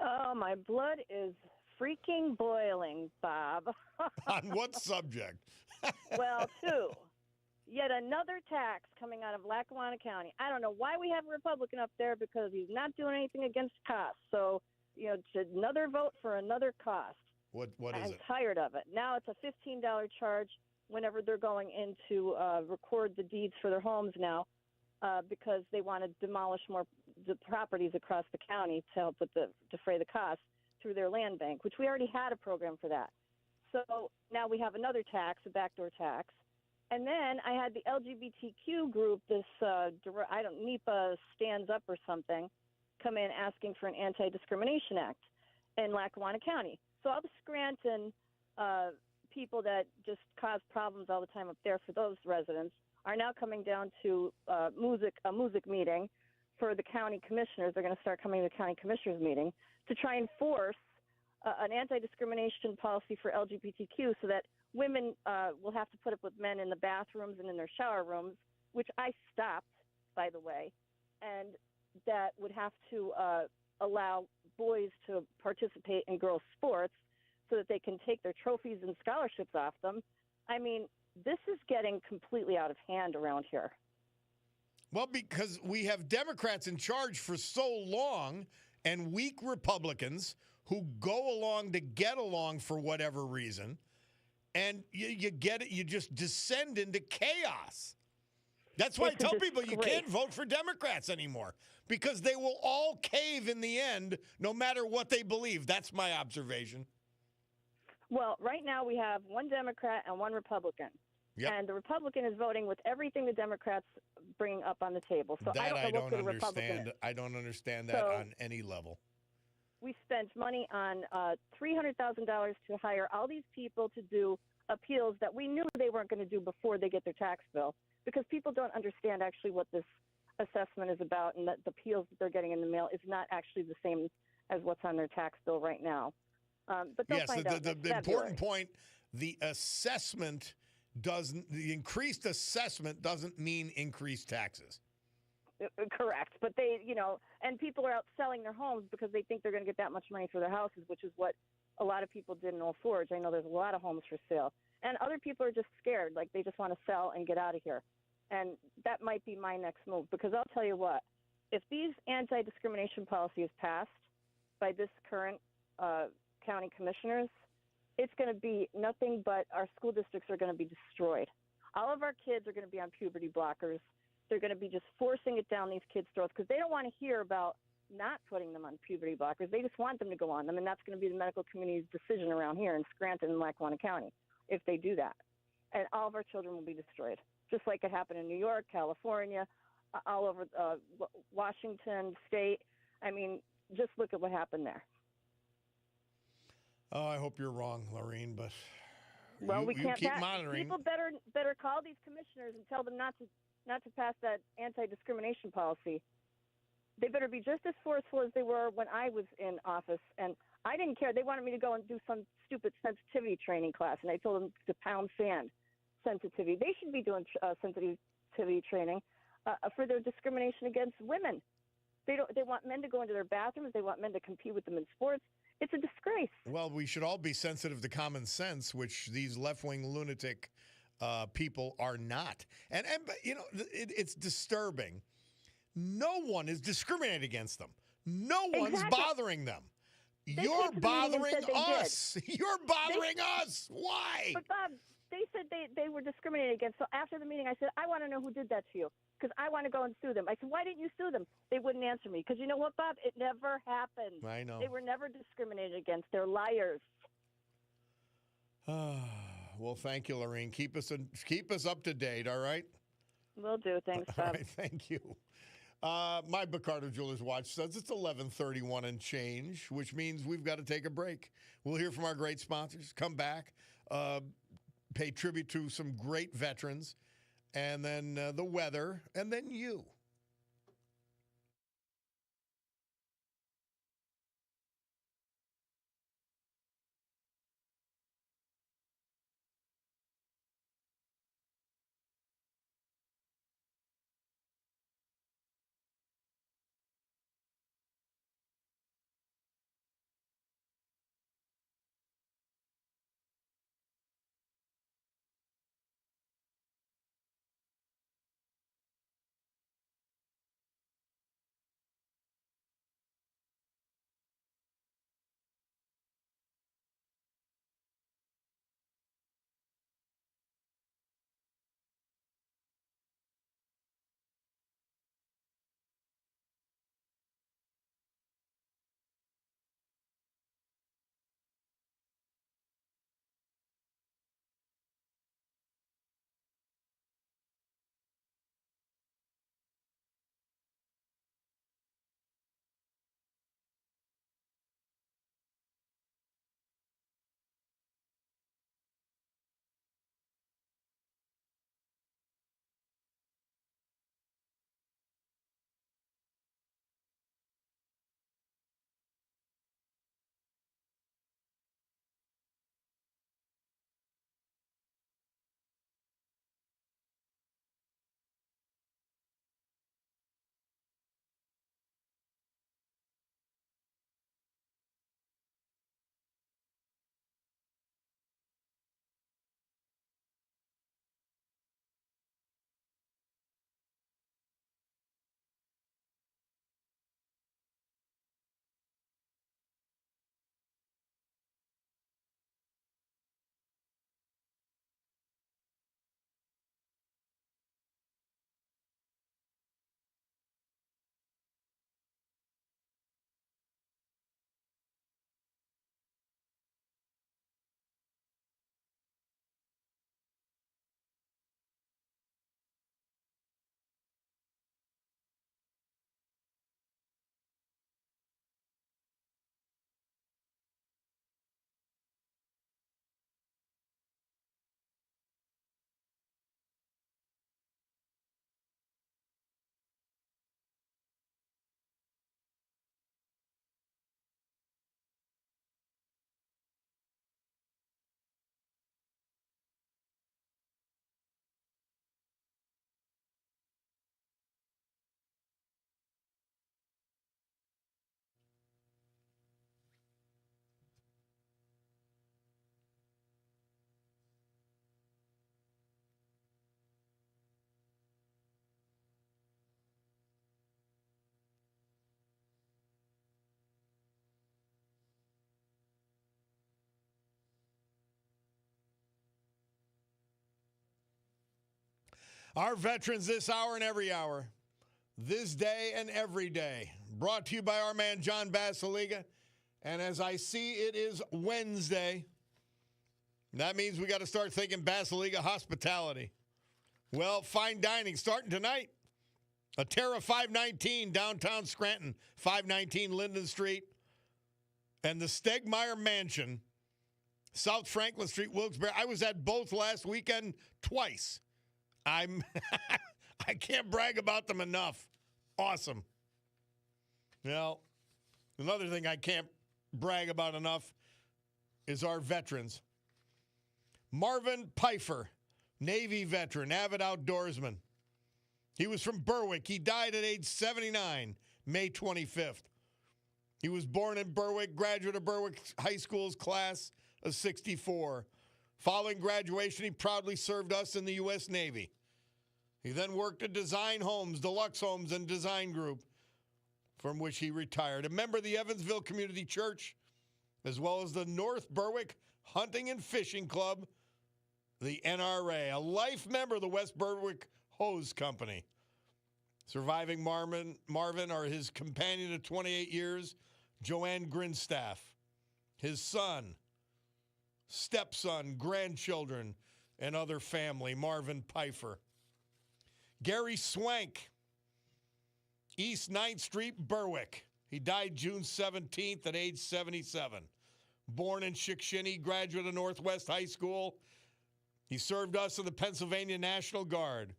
Oh, my blood is freaking boiling, Bob. On what subject? Well, two. Yet another tax coming out of Lackawanna County. I don't know why we have a Republican up there, because he's not doing anything against costs. So, it's another vote for another cost. What is it? I'm tired of it. Now it's a $15 charge whenever they're going in to record the deeds for their homes now, because they want to demolish more the properties across the county to help with defray the costs through their land bank, which we already had a program for that. So now we have another tax, a backdoor tax. And then I had the LGBTQ group, this, NEPA Stands Up or something, come in asking for an anti-discrimination act in Lackawanna County. So all the Scranton people that just cause problems all the time up there for those residents are now coming down to a music meeting for the county commissioners. They're going to start coming to the county commissioners meeting to try and force an anti-discrimination policy for LGBTQ so that women will have to put up with men in the bathrooms and in their shower rooms, which I stopped, by the way, and that would have to allow boys to participate in girls' sports so that they can take their trophies and scholarships off them. I mean, this is getting completely out of hand around here. Well, because we have Democrats in charge for so long and weak Republicans who go along to get along for whatever reason, and you get it, you just descend into chaos. That's why I tell people you can't vote for Democrats anymore, because they will all cave in the end, no matter what they believe. That's my observation. Well, right now we have one Democrat and one Republican. Yep. And the Republican is voting with everything the Democrats bring up on the table. So that I don't know what good a Republican is. I don't understand that on any level. We spent money on $300,000 to hire all these people to do appeals that we knew they weren't going to do before they get their tax bill, because people don't understand actually what this assessment is about, and that the appeals that they're getting in the mail is not actually the same as what's on their tax bill right now. But they'll find out the important point, the increased assessment doesn't mean increased taxes. Correct. But they, and people are out selling their homes because they think they're going to get that much money for their houses, which is what a lot of people did in Old Forge. I know there's a lot of homes for sale. And other people are just scared, like they just want to sell and get out of here. And that might be my next move, because I'll tell you what, if these anti-discrimination policy is passed by this current county commissioners, it's going to be nothing but our school districts are going to be destroyed. All of our kids are going to be on puberty blockers. They're going to be just forcing it down these kids' throats because they don't want to hear about not putting them on puberty blockers. They just want them to go on them, and that's going to be the medical community's decision around here in Scranton and Lackawanna County if they do that. And all of our children will be destroyed, just like it happened in New York, California, all over Washington State. I mean, just look at what happened there. Oh, I hope you're wrong, Laureen, but we can't keep monitoring. People better call these commissioners and tell them not to pass that anti-discrimination policy. They better be just as forceful as they were when I was in office, and I didn't care. They wanted me to go and do some stupid sensitivity training class, and I told them to pound sand sensitivity. They should be doing sensitivity training for their discrimination against women. They want men to go into their bathrooms. They want men to compete with them in sports. It's a disgrace. Well, we should all be sensitive to common sense, which these left-wing lunatic people are not. And it's disturbing. No one is discriminating against them. No one's bothering them. You're bothering us. You're bothering us. Why? But Bob, they said they were discriminated against. So after the meeting, I said, I want to know who did that to you, because I want to go and sue them. I said, why didn't you sue them? They wouldn't answer me, because you know what, Bob? It never happened. I know. They were never discriminated against. They're liars. Well, thank you, Lorraine. Keep us up to date, all right? Will do. Thanks, Bob. All right, thank you. My Bacardo Jewelers watch says it's 11:31 and change, which means we've got to take a break. We'll hear from our great sponsors, come back, pay tribute to some great veterans, and then the weather, and then you. Our veterans this hour and every hour, this day and every day. Brought to you by our man, John Basiliga. And as I see, it is Wednesday. That means we got to start thinking Basiliga hospitality. Well, fine dining starting tonight. A Terra 519 downtown Scranton, 519 Linden Street. And the Stegmeyer Mansion, South Franklin Street, Wilkes-Barre. I was at both last weekend twice. I can't brag about them enough. Awesome. Now, another thing I can't brag about enough is our veterans. Marvin Pfeiffer, Navy veteran, avid outdoorsman. He was from Berwick. He died at age 79, May 25th. He was born in Berwick, graduate of Berwick High School's class of 64. Following graduation, he proudly served us in the U.S. Navy. He then worked at Design Homes, Deluxe Homes, and Design Group, from which he retired. A member of the Evansville Community Church, as well as the North Berwick Hunting and Fishing Club, the NRA. A life member of the West Berwick Hose Company. Surviving Marvin are his companion of 28 years, Joanne Grinstaff, his son, stepson, grandchildren, and other family, Marvin Pfeiffer. Gary Swank, East 9th Street, Berwick. He died June 17th at age 77. Born in Chickshinny, graduate of Northwest High School. He served us in the Pennsylvania National Guard.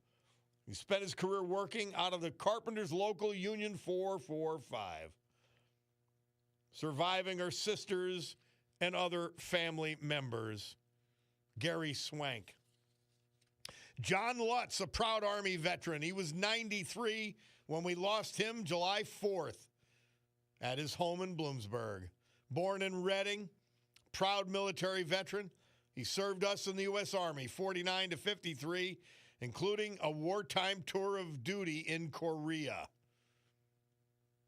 He spent his career working out of the Carpenters Local Union 445. Surviving are sisters and other family members. Gary Swank. John Lutz, a proud Army veteran. He was 93 when we lost him July 4th at his home in Bloomsburg. Born in Reading, proud military veteran. He served us in the U.S. Army, 49 to 53, including a wartime tour of duty in Korea.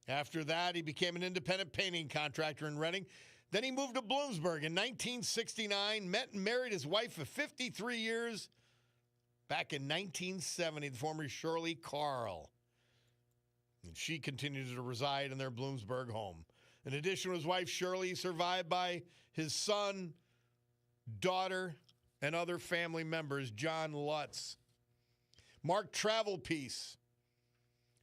After that, he became an independent painting contractor in Reading. Then he moved to Bloomsburg in 1969, met and married his wife of 53 years back in 1970, the former Shirley Carl. And she continues to reside in their Bloomsburg home. In addition to his wife, Shirley, survived by his son, daughter, and other family members, John Lutz. Mark Travelpeace,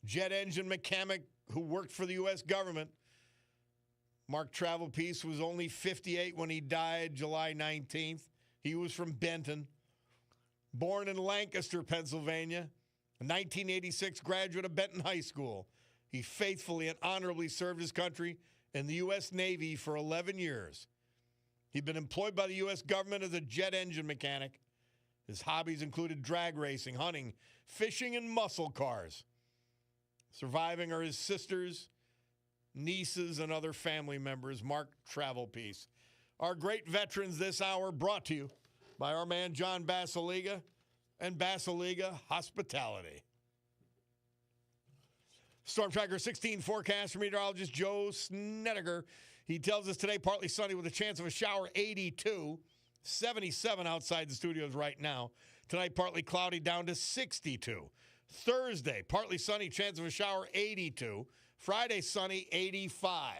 jet engine mechanic who worked for the U.S. government. Mark Travelpeace was only 58 when he died July 19th. He was from Benton. Born in Lancaster, Pennsylvania, a 1986 graduate of Benton High School. He faithfully and honorably served his country in the U.S. Navy for 11 years. He'd been employed by the U.S. government as a jet engine mechanic. His hobbies included drag racing, hunting, fishing, and muscle cars. Surviving are his sisters, nieces, and other family members. Mark Travelpeace. Our great veterans this hour brought to you by our man John Basiliga and Basiliga Hospitality. Storm Tracker 16 forecast from meteorologist Joe Snedeker. He tells us today partly sunny with a chance of a shower, 82. 77 outside the studios right now. Tonight, partly cloudy down to 62. Thursday, partly sunny, chance of a shower, 82. Friday, sunny, 85.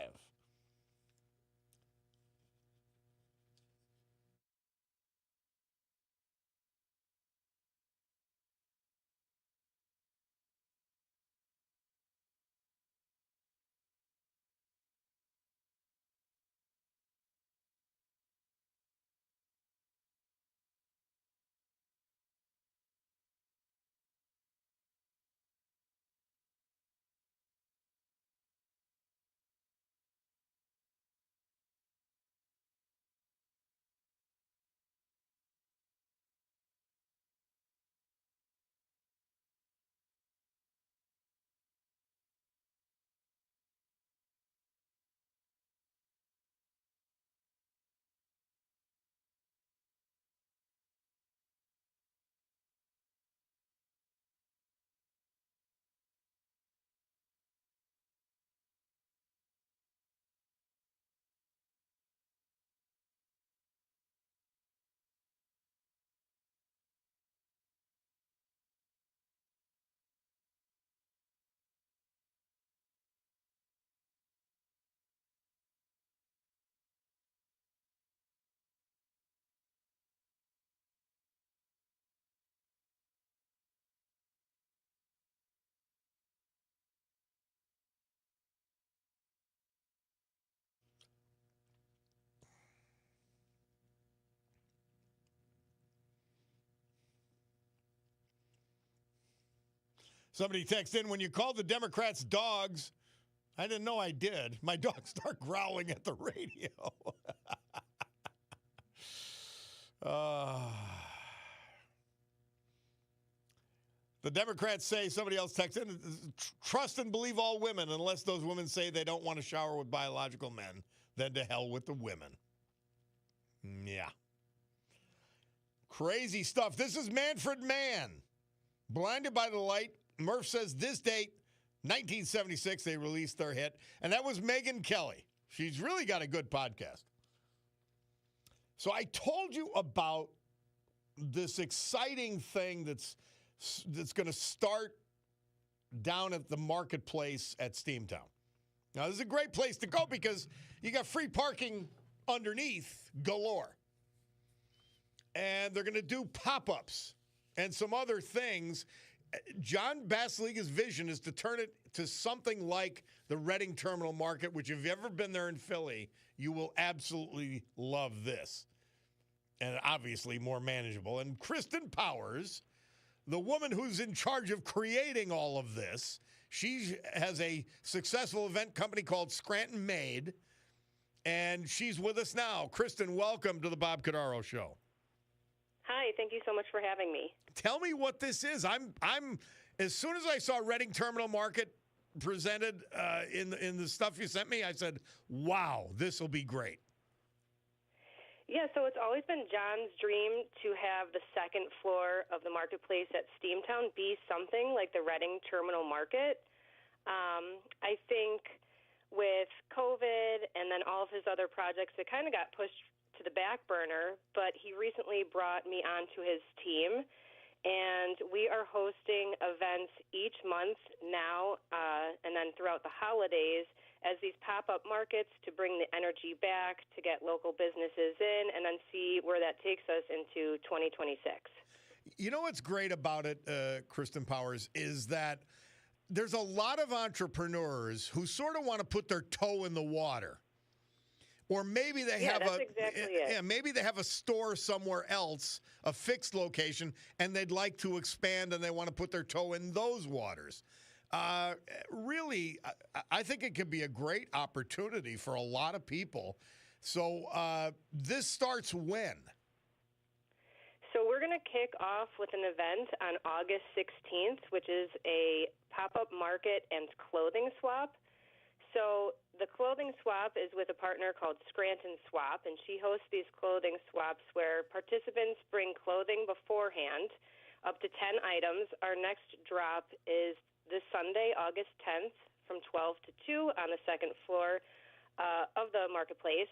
Somebody texted in, when you called the Democrats dogs, I didn't know I did. My dogs start growling at the radio. The Democrats say, somebody else texted in, trust and believe all women unless those women say they don't want to shower with biological men. Then to hell with the women. Yeah. Crazy stuff. This is Manfred Mann. Blinded by the Light. Murph says this date, 1976, they released their hit. And that was Megyn Kelly. She's really got a good podcast. So I told you about this exciting thing that's going to start down at the marketplace at Steamtown. Now, this is a great place to go because you got free parking underneath galore. And they're going to do pop-ups and some other things. John Basiliga's vision is to turn it to something like the Reading Terminal Market, which if you've ever been there in Philly, you will absolutely love this. And obviously more manageable. And Kristen Powers, the woman who's in charge of creating all of this, she has a successful event company called Scranton Made, and she's with us now. Kristen, welcome to the Bob Cordaro Show. Hi, thank you so much for having me. Tell me what this is. I'm as soon as I saw Reading Terminal Market presented in the stuff you sent me, I said, wow, this will be great. Yeah, so it's always been John's dream to have the second floor of the marketplace at Steamtown be something like the Reading Terminal Market. I think with COVID and then all of his other projects, it kind of got pushed to the back burner, but he recently brought me onto his team, and we are hosting events each month now and then throughout the holidays as these pop-up markets to bring the energy back, to get local businesses in, and then see where that takes us into 2026. You know what's great about it, Kristen Powers, is that there's a lot of entrepreneurs who sort of want to put their toe in the water. Or maybe they have maybe they have a store somewhere else, a fixed location, and they'd like to expand and they want to put their toe in those waters. Really, I think it could be a great opportunity for a lot of people. So this starts when? So we're going to kick off with an event on August 16th, which is a pop-up market and clothing swap. So the clothing swap is with a partner called Scranton Swap, and she hosts these clothing swaps where participants bring clothing beforehand, up to 10 items. Our next drop is this Sunday, August 10th, from 12 to 2 on the second floor of the marketplace.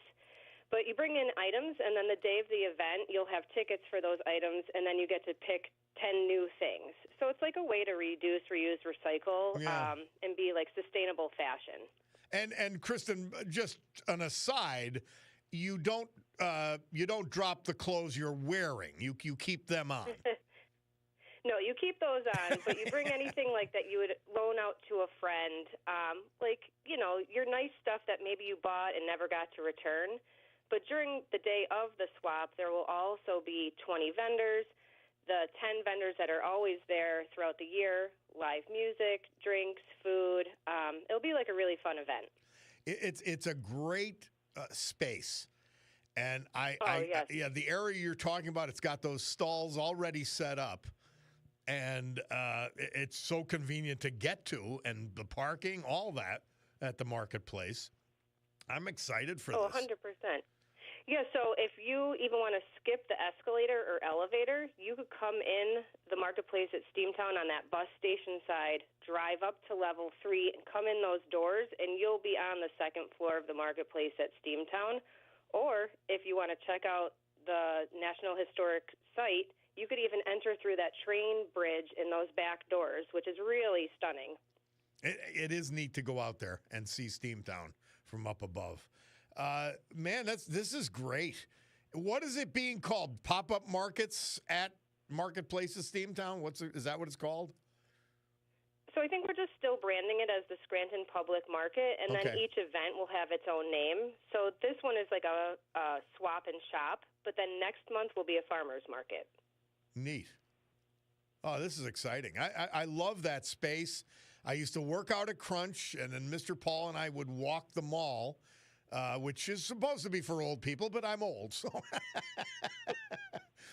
But you bring in items, and then the day of the event, you'll have tickets for those items, and then you get to pick 10 new things. So it's like a way to reduce, reuse, recycle, and be like sustainable fashion. And Kristen, just an aside, you don't drop the clothes you're wearing. You keep them on. No, you keep those on, but you bring anything like that you would loan out to a friend, like, you know, your nice stuff that maybe you bought and never got to return. But during the day of the swap, there will also be 20 vendors, the 10 vendors that are always there throughout the year, live music, drinks, food. It'll be like a really fun event. It's a great space. And the area you're talking about, it's got those stalls already set up. And it's so convenient to get to, and the parking, all that at the marketplace. I'm excited for this. 100%. Yeah, so if you even want to skip the escalator or elevator, you could come in the marketplace at Steamtown on that bus station side, drive up to level 3, and come in those doors, and you'll be on the second floor of the marketplace at Steamtown. Or if you want to check out the National Historic Site, you could even enter through that train bridge in those back doors, which is really stunning. It is neat to go out there and see Steamtown from up above. Man, this is great. What is it being called? Pop-up markets at marketplaces, Steamtown? Is that what it's called? So I think we're just still branding it as the Scranton Public Market, and then each event will have its own name. So this one is like a swap and shop, but then next month will be a farmer's market. Neat. Oh, this is exciting. I love that space. I used to work out at Crunch, and then Mr. Paul and I would walk the mall, which is supposed to be for old people, but I'm old, so.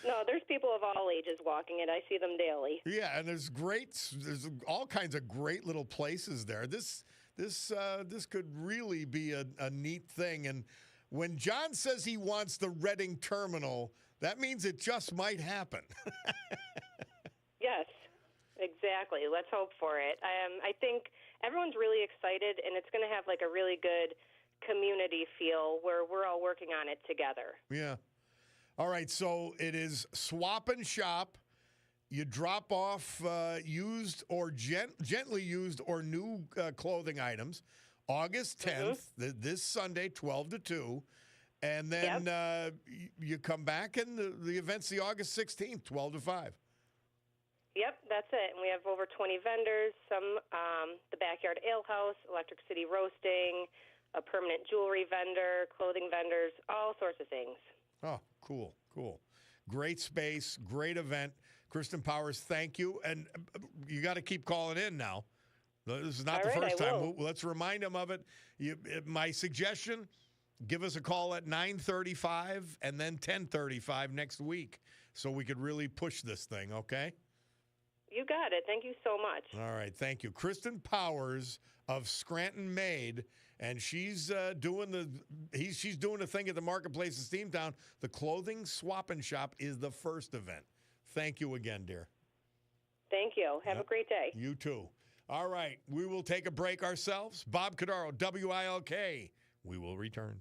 No, there's people of all ages walking it. I see them daily. Yeah, and there's all kinds of great little places there. This could really be a neat thing. And when John says he wants the Reading terminal, that means it just might happen. Yes, exactly. Let's hope for it. I think everyone's really excited, and it's going to have like a really good community feel where we're all working on it together. Yeah. All right, so it is swap and shop. You drop off used or gently used or new clothing items August 10th, this Sunday, 12 to 2. And then you come back, and the event's the August 16th, 12 to 5. Yep, that's it. And we have over 20 vendors, some the Backyard Ale House, Electric City Roasting, a permanent jewelry vendor, clothing vendors, all sorts of things. Oh, cool. Great space, great event. Kristen Powers, thank you. And you got to keep calling in now. This is not the first time. Let's remind them of it. My suggestion, give us a call at 9:35 and then 10:35 next week so we could really push this thing, okay? You got it. Thank you so much. All right, thank you. Kristen Powers of Scranton Made, and she's doing the thing at the Marketplace of Steamtown. The Clothing Swap and Shop is the first event. Thank you again, dear. Thank you. Have a great day. You too. All right, we will take a break ourselves. Bob Cordaro, WILK. We will return.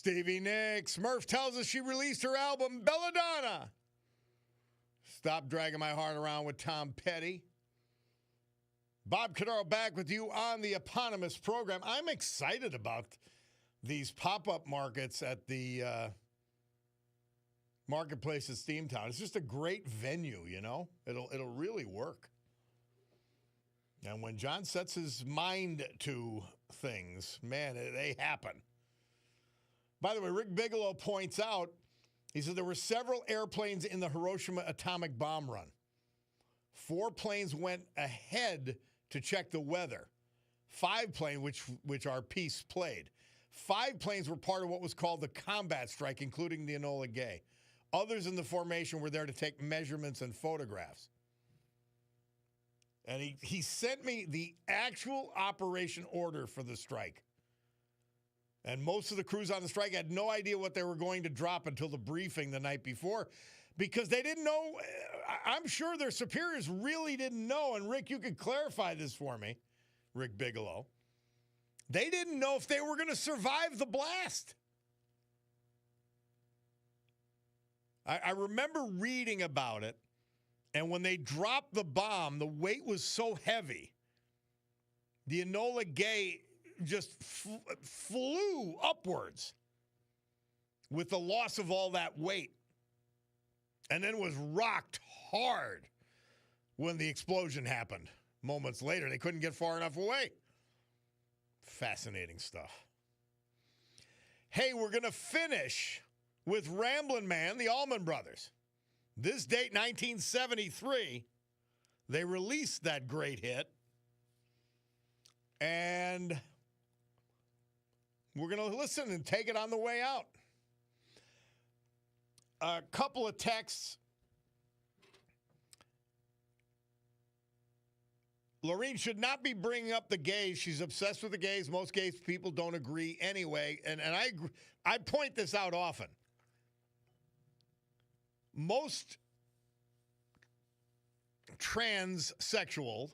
Stevie Nicks. Murph tells us she released her album, Belladonna. Stop dragging my heart around with Tom Petty. Bob Cordaro back with you on the eponymous program. I'm excited about these pop-up markets at the Marketplace at Steamtown. It's just a great venue, you know? It'll really work. And when John sets his mind to things, man, they happen. By the way, Rick Bigelow points out, he said there were several airplanes in the Hiroshima atomic bomb run. 4 planes went ahead to check the weather. 5 planes, which our piece played. 5 planes were part of what was called the combat strike, including the Enola Gay. Others in the formation were there to take measurements and photographs. And he sent me the actual operation order for the strike. And most of the crews on the strike had no idea what they were going to drop until the briefing the night before because they didn't know. I'm sure their superiors really didn't know. And, Rick, you could clarify this for me, Rick Bigelow. They didn't know if they were going to survive the blast. I remember reading about it. And when they dropped the bomb, the weight was so heavy, the Enola Gay just flew upwards with the loss of all that weight. And then was rocked hard when the explosion happened. Moments later, they couldn't get far enough away. Fascinating stuff. Hey, we're going to finish with Ramblin' Man, the Allman Brothers. This date, 1973, they released that great hit. And we're going to listen and take it on the way out. A couple of texts. Lorene should not be bringing up the gays. She's obsessed with the gays. Most gay people don't agree anyway. And I agree. I point this out often. Most transsexual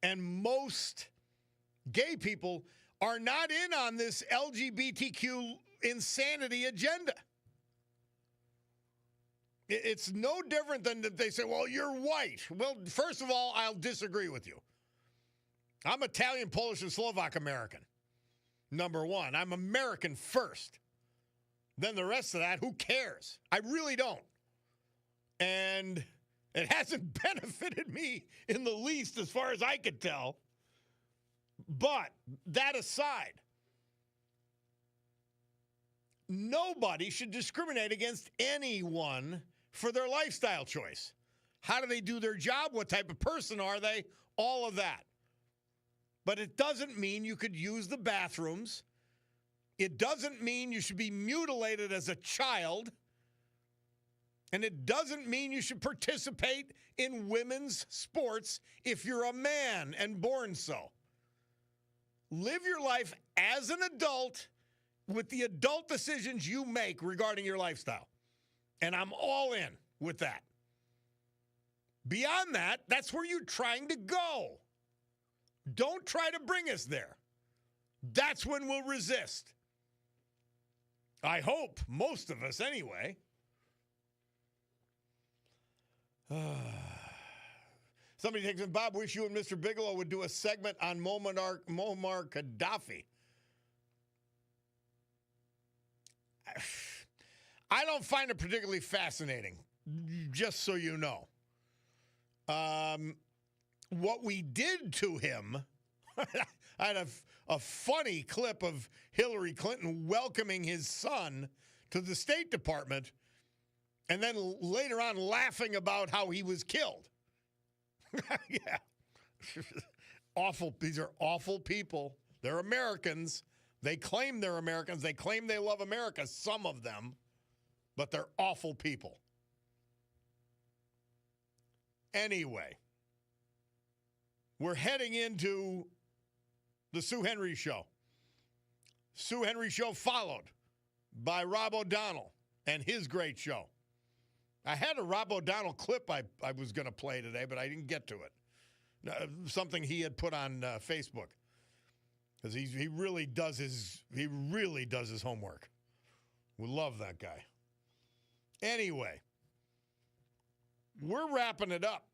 and most gay people are not in on this LGBTQ insanity agenda. It's no different than that they say, well, you're white. Well, first of all, I'll disagree with you. I'm Italian, Polish, and Slovak American. Number one, I'm American first. Then the rest of that, who cares? I really don't. And it hasn't benefited me in the least as far as I could tell. But that aside, nobody should discriminate against anyone for their lifestyle choice. How do they do their job? What type of person are they? All of that. But it doesn't mean you could use the bathrooms. It doesn't mean you should be mutilated as a child. And it doesn't mean you should participate in women's sports if you're a man and born so. Live your life as an adult with the adult decisions you make regarding your lifestyle. And I'm all in with that. Beyond that, that's where you're trying to go. Don't try to bring us there. That's when we'll resist. I hope, most of us anyway. Somebody takes it, Bob, wish you and Mr. Bigelow would do a segment on Muammar Gaddafi. I don't find it particularly fascinating, just so you know. What we did to him, I had a funny clip of Hillary Clinton welcoming his son to the State Department and then later on laughing about how he was killed. Yeah. Awful. These are awful people. They're Americans. They claim they're Americans. They claim they love America, some of them, but they're awful people. Anyway, we're heading into the Sue Henry Show. Sue Henry Show followed by Rob O'Donnell and his great show. I had a Rob O'Donnell clip I was going to play today, but I didn't get to it. Something he had put on Facebook, because he really does his homework. We love that guy. Anyway, we're wrapping it up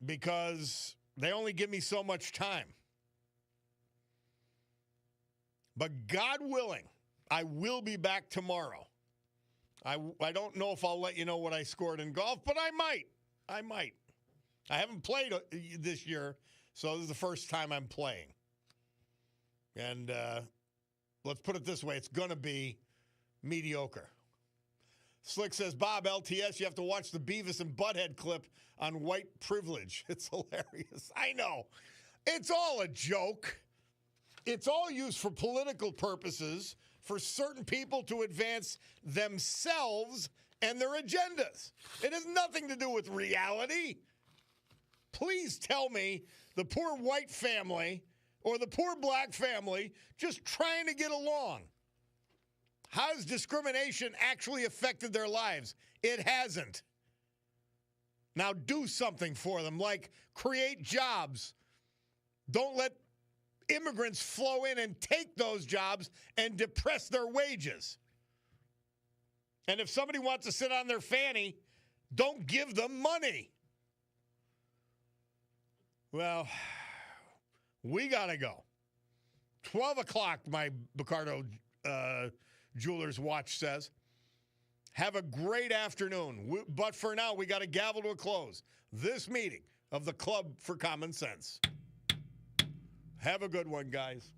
because they only give me so much time. But God willing, I will be back tomorrow. I don't know if I'll let you know what I scored in golf, but I might. I haven't played this year, so this is the first time I'm playing. And let's put it this way, it's going to be mediocre. Slick says, Bob, LTS, you have to watch the Beavis and Butthead clip on white privilege. It's hilarious. I know. It's all a joke. It's all used for political purposes for certain people to advance themselves and their agendas. It has nothing to do with reality. Please tell me the poor white family or the poor black family just trying to get along. How has discrimination actually affected their lives? It hasn't. Now do something for them, like create jobs. Don't let immigrants flow in and take those jobs and depress their wages. And if somebody wants to sit on their fanny, don't give them money. Well, we got to go. 12 o'clock, my Cordaro Jewelers watch says. Have a great afternoon. But for now, we got to gavel to a close this meeting of the Club for Common Sense. Have a good one, guys.